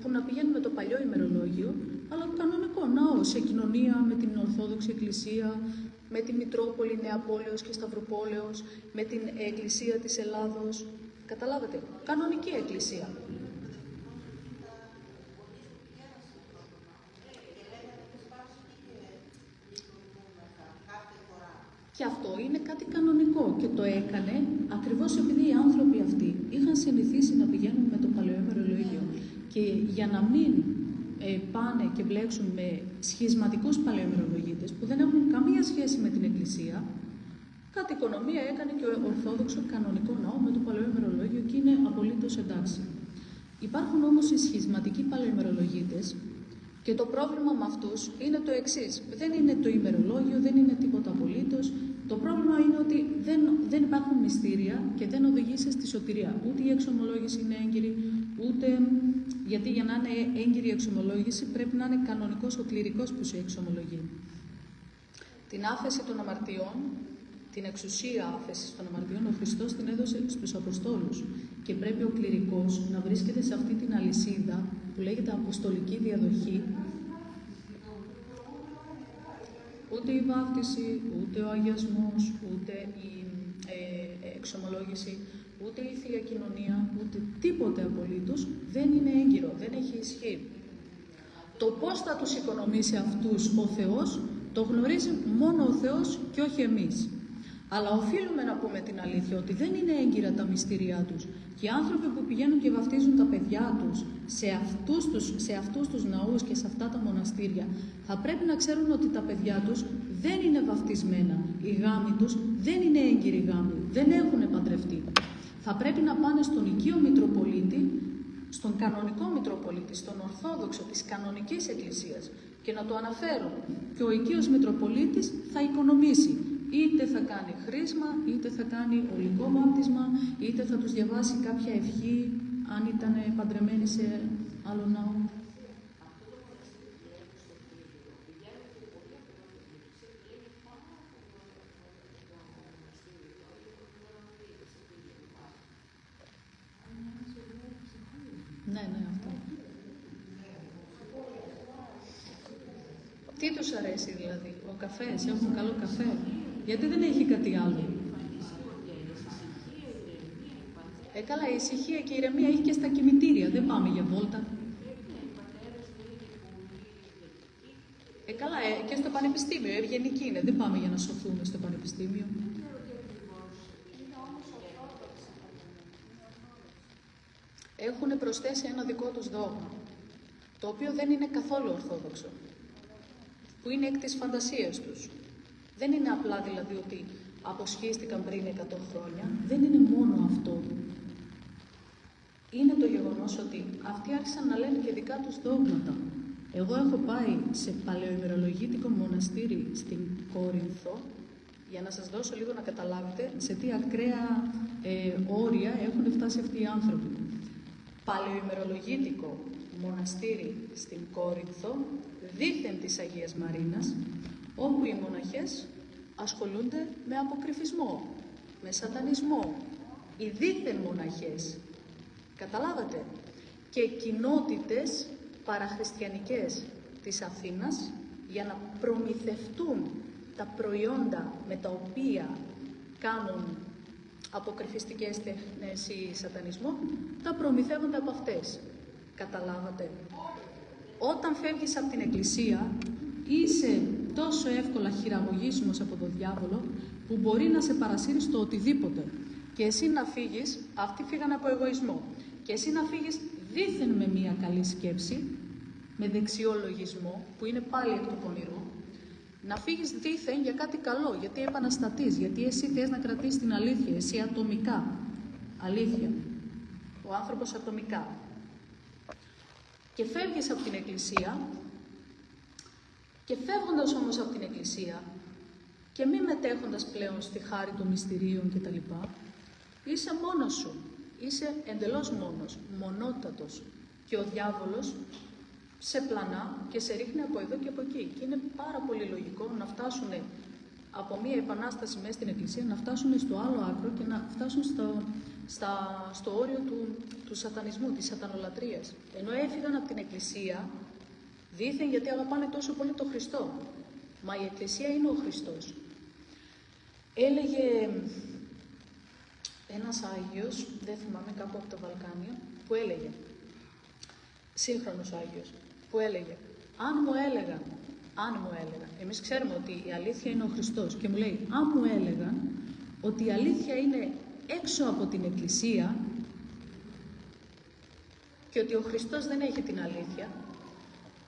που να πηγαίνει με το παλιό ημερολόγιο, αλλά κανονικό ναό σε κοινωνία με την Ορθόδοξη Εκκλησία, με τη Μητρόπολη Νεαπόλεως και Σταυροπόλεως, με την Εκκλησία της Ελλάδος. Καταλάβατε, κανονική εκκλησία. Και αυτό είναι κάτι κανονικό και το έκανε ακριβώς επειδή οι άνθρωποι αυτοί είχαν συνηθίσει να πηγαίνουν με το παλαιό ημερολόγιο. Και για να μην πάνε και μπλέξουν με σχισματικούς παλαιομερολογίτες που δεν έχουν καμία σχέση με την Εκκλησία, κάτι οικονομία έκανε και ο Ορθόδοξο κανονικό ναό με το παλαιό ημερολόγιο και είναι απολύτως εντάξει. Υπάρχουν όμως οι σχισματικοί παλαιομερολογίτες και το πρόβλημα με αυτούς είναι το εξής. Δεν είναι το ημερολόγιο, δεν είναι τίποτα απολύτως. Το πρόβλημα είναι ότι δεν υπάρχουν μυστήρια και δεν οδηγήσει στη σωτηρία. Ούτε η εξομολόγηση είναι έγκυρη, ούτε γιατί για να είναι έγκυρη η εξομολόγηση πρέπει να είναι κανονικός ο κληρικός που σε εξομολογεί. Την άφεση των αμαρτιών, την εξουσία άφεσης των αμαρτιών, ο Χριστός την έδωσε στους Αποστόλους και πρέπει ο κληρικός να βρίσκεται σε αυτή την αλυσίδα που λέγεται Αποστολική Διαδοχή. Ούτε η βάφτιση, ούτε ο αγιασμός, ούτε η εξομολόγηση, ούτε η Θεία Κοινωνία, ούτε τίποτε απολύτως δεν είναι έγκυρο, δεν έχει ισχύ. Το πώς θα τους οικονομήσει αυτούς ο Θεός, το γνωρίζει μόνο ο Θεός και όχι εμείς. Αλλά οφείλουμε να πούμε την αλήθεια ότι δεν είναι έγκυρα τα μυστήριά τους. Και οι άνθρωποι που πηγαίνουν και βαφτίζουν τα παιδιά τους σε αυτούς τους ναούς και σε αυτά τα μοναστήρια, θα πρέπει να ξέρουν ότι τα παιδιά τους δεν είναι βαφτισμένα. Οι γάμοι τους δεν είναι έγκυροι γάμοι, δεν έχουν παντρευτεί. Θα πρέπει να πάνε στον οικείο Μητροπολίτη, στον κανονικό Μητροπολίτη, στον Ορθόδοξο της κανονικής Εκκλησίας και να το αναφέρουν. Και ο οικείος Μητροπολίτης θα οικονομήσει. Είτε θα κάνει χρήσμα, είτε θα κάνει ολικό βάπτισμα, είτε θα τους διαβάσει κάποια ευχή, αν ήταν παντρεμένοι σε άλλο ναό. Ναι, αυτό. Τι τους αρέσει δηλαδή, ο καφές, έχουν καλό καφέ, γιατί δεν έχει κάτι άλλο. Καλά, η ησυχία και η ηρεμία έχει και στα κημητήρια, δεν πάμε για βόλτα. Καλά, και στο πανεπιστήμιο, ευγενική είναι, δεν πάμε για να σωθούμε στο πανεπιστήμιο. Έχουν προσθέσει ένα δικό τους δόγμα, το οποίο δεν είναι καθόλου ορθόδοξο, που είναι εκ της φαντασίας τους. Δεν είναι απλά δηλαδή ότι αποσχίστηκαν πριν 100 χρόνια, δεν είναι μόνο αυτό. Είναι το γεγονός ότι αυτοί άρχισαν να λένε και δικά τους δόγματα. Εγώ έχω πάει σε παλαιοημερολογίτικο μοναστήρι στην Κόρινθο, για να σας δώσω λίγο να καταλάβετε σε τι ακραία όρια έχουν φτάσει αυτοί οι άνθρωποι. Παλαιοημερολογίτικο μοναστήρι στην Κόρινθο, δήθεν της Αγίας Μαρίνας, όπου οι μοναχές ασχολούνται με αποκρυφισμό, με σατανισμό. Οι δήθεν μοναχές. Καταλάβατε. και κοινότητες παραχριστιανικές της Αθήνας για να προμηθευτούν τα προϊόντα με τα οποία κάνουν αποκρυφιστικές τέχνες ή σατανισμό, τα προμηθεύονται από αυτές. Καταλάβατε? Όταν φεύγεις από την εκκλησία, είσαι τόσο εύκολα χειραγωγήσιμος από τον διάβολο που μπορεί να σε παρασύρει στο οτιδήποτε. Και εσύ να φύγεις, αυτοί φύγανε από εγωισμό, και εσύ να φύγεις δήθεν με μία καλή σκέψη, με δεξιό λογισμό, που είναι πάλι εκ του πονηρού, να φύγεις δήθεν για κάτι καλό, γιατί επαναστατείς, γιατί εσύ θες να κρατήσεις την αλήθεια, εσύ ατομικά. Αλήθεια. Ο άνθρωπος ατομικά. Και φεύγεις από την εκκλησία, και φεύγοντας όμως από την εκκλησία, και μη μετέχοντας πλέον στη χάρη των μυστηρίων κτλ., είσαι μόνος σου. Είσαι εντελώς μόνος, μονότατος. Και ο διάβολος σε πλανά και σε ρίχνει από εδώ και από εκεί. Και είναι πάρα πολύ λογικό να φτάσουν από μία επανάσταση μέσα στην εκκλησία, να φτάσουν στο άλλο άκρο και να φτάσουν στο όριο του σατανισμού, της σατανολατρίας. Ενώ έφυγαν από την εκκλησία, δήθεν γιατί αγαπάνε τόσο πολύ τον Χριστό. Μα η εκκλησία είναι ο Χριστός. Έλεγε ένας Άγιος, δεν θυμάμαι, κάπου από τα Βαλκάνια, που έλεγε, σύγχρονος Άγιος, που έλεγε, αν μου έλεγαν, εμείς ξέρουμε ότι η αλήθεια είναι ο Χριστός, και μου λέει, αν μου έλεγαν ότι η αλήθεια είναι έξω από την εκκλησία και ότι ο Χριστός δεν έχει την αλήθεια,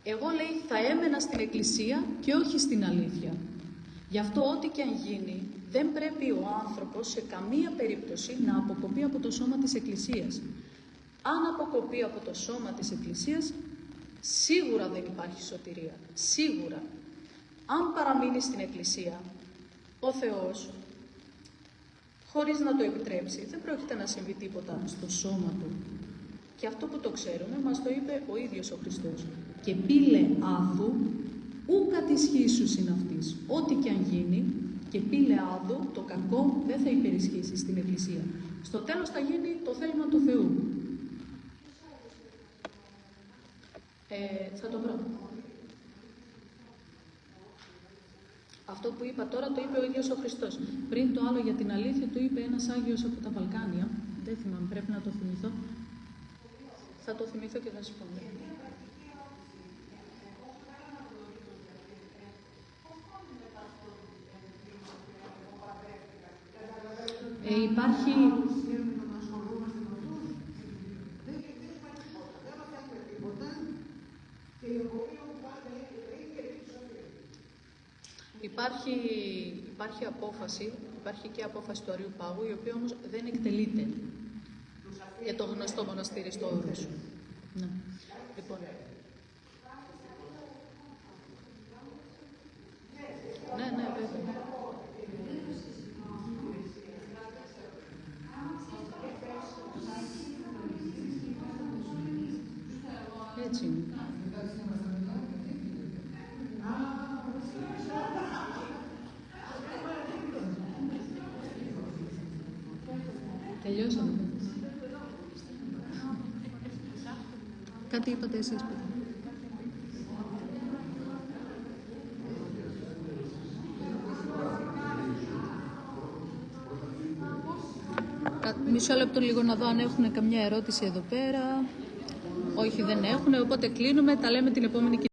εγώ, λέει, θα έμενα στην εκκλησία και όχι στην αλήθεια. Γι' αυτό ό,τι και αν γίνει, δεν πρέπει ο άνθρωπος σε καμία περίπτωση να αποκοπεί από το σώμα της εκκλησίας. Αν αποκοπεί από το σώμα της εκκλησίας, σίγουρα δεν υπάρχει σωτηρία. Σίγουρα. Αν παραμείνει στην εκκλησία, ο Θεός, χωρίς να το επιτρέψει, δεν πρόκειται να συμβεί τίποτα στο σώμα του. Και αυτό που το ξέρουμε, μας το είπε ο ίδιος ο Χριστός. Και πήλε άδου, ου κατισχύσους είναι αυτής. Ό,τι και αν γίνει, και πήλε άδου, το κακό δεν θα υπερισχύσει στην εκκλησία. Στο τέλος θα γίνει το θέλημα του Θεού. Θα το βρω. Αυτό που είπα τώρα το είπε ο ίδιος ο Χριστός. Πριν το άλλο για την αλήθεια το είπε ένας Άγιος από τα Βαλκάνια. Δεν θυμάμαι, πρέπει να το θυμηθώ. Θα το θυμηθώ και θα σας πω. Υπάρχει απόφαση, υπάρχει και απόφαση του Αρείου Πάγου, η οποία όμως δεν εκτελείται για το γνωστό μοναστήρι στο Όρος. Ναι. Λοιπόν, ναι, βέβαια. Έτσι είναι. Τελειώσαμε. Κάτι είπατε εσείς. Μισό λεπτό λίγο να δω αν έχουν καμιά ερώτηση εδώ πέρα. Όχι, δεν έχουν, οπότε κλείνουμε. Τα λέμε την επόμενη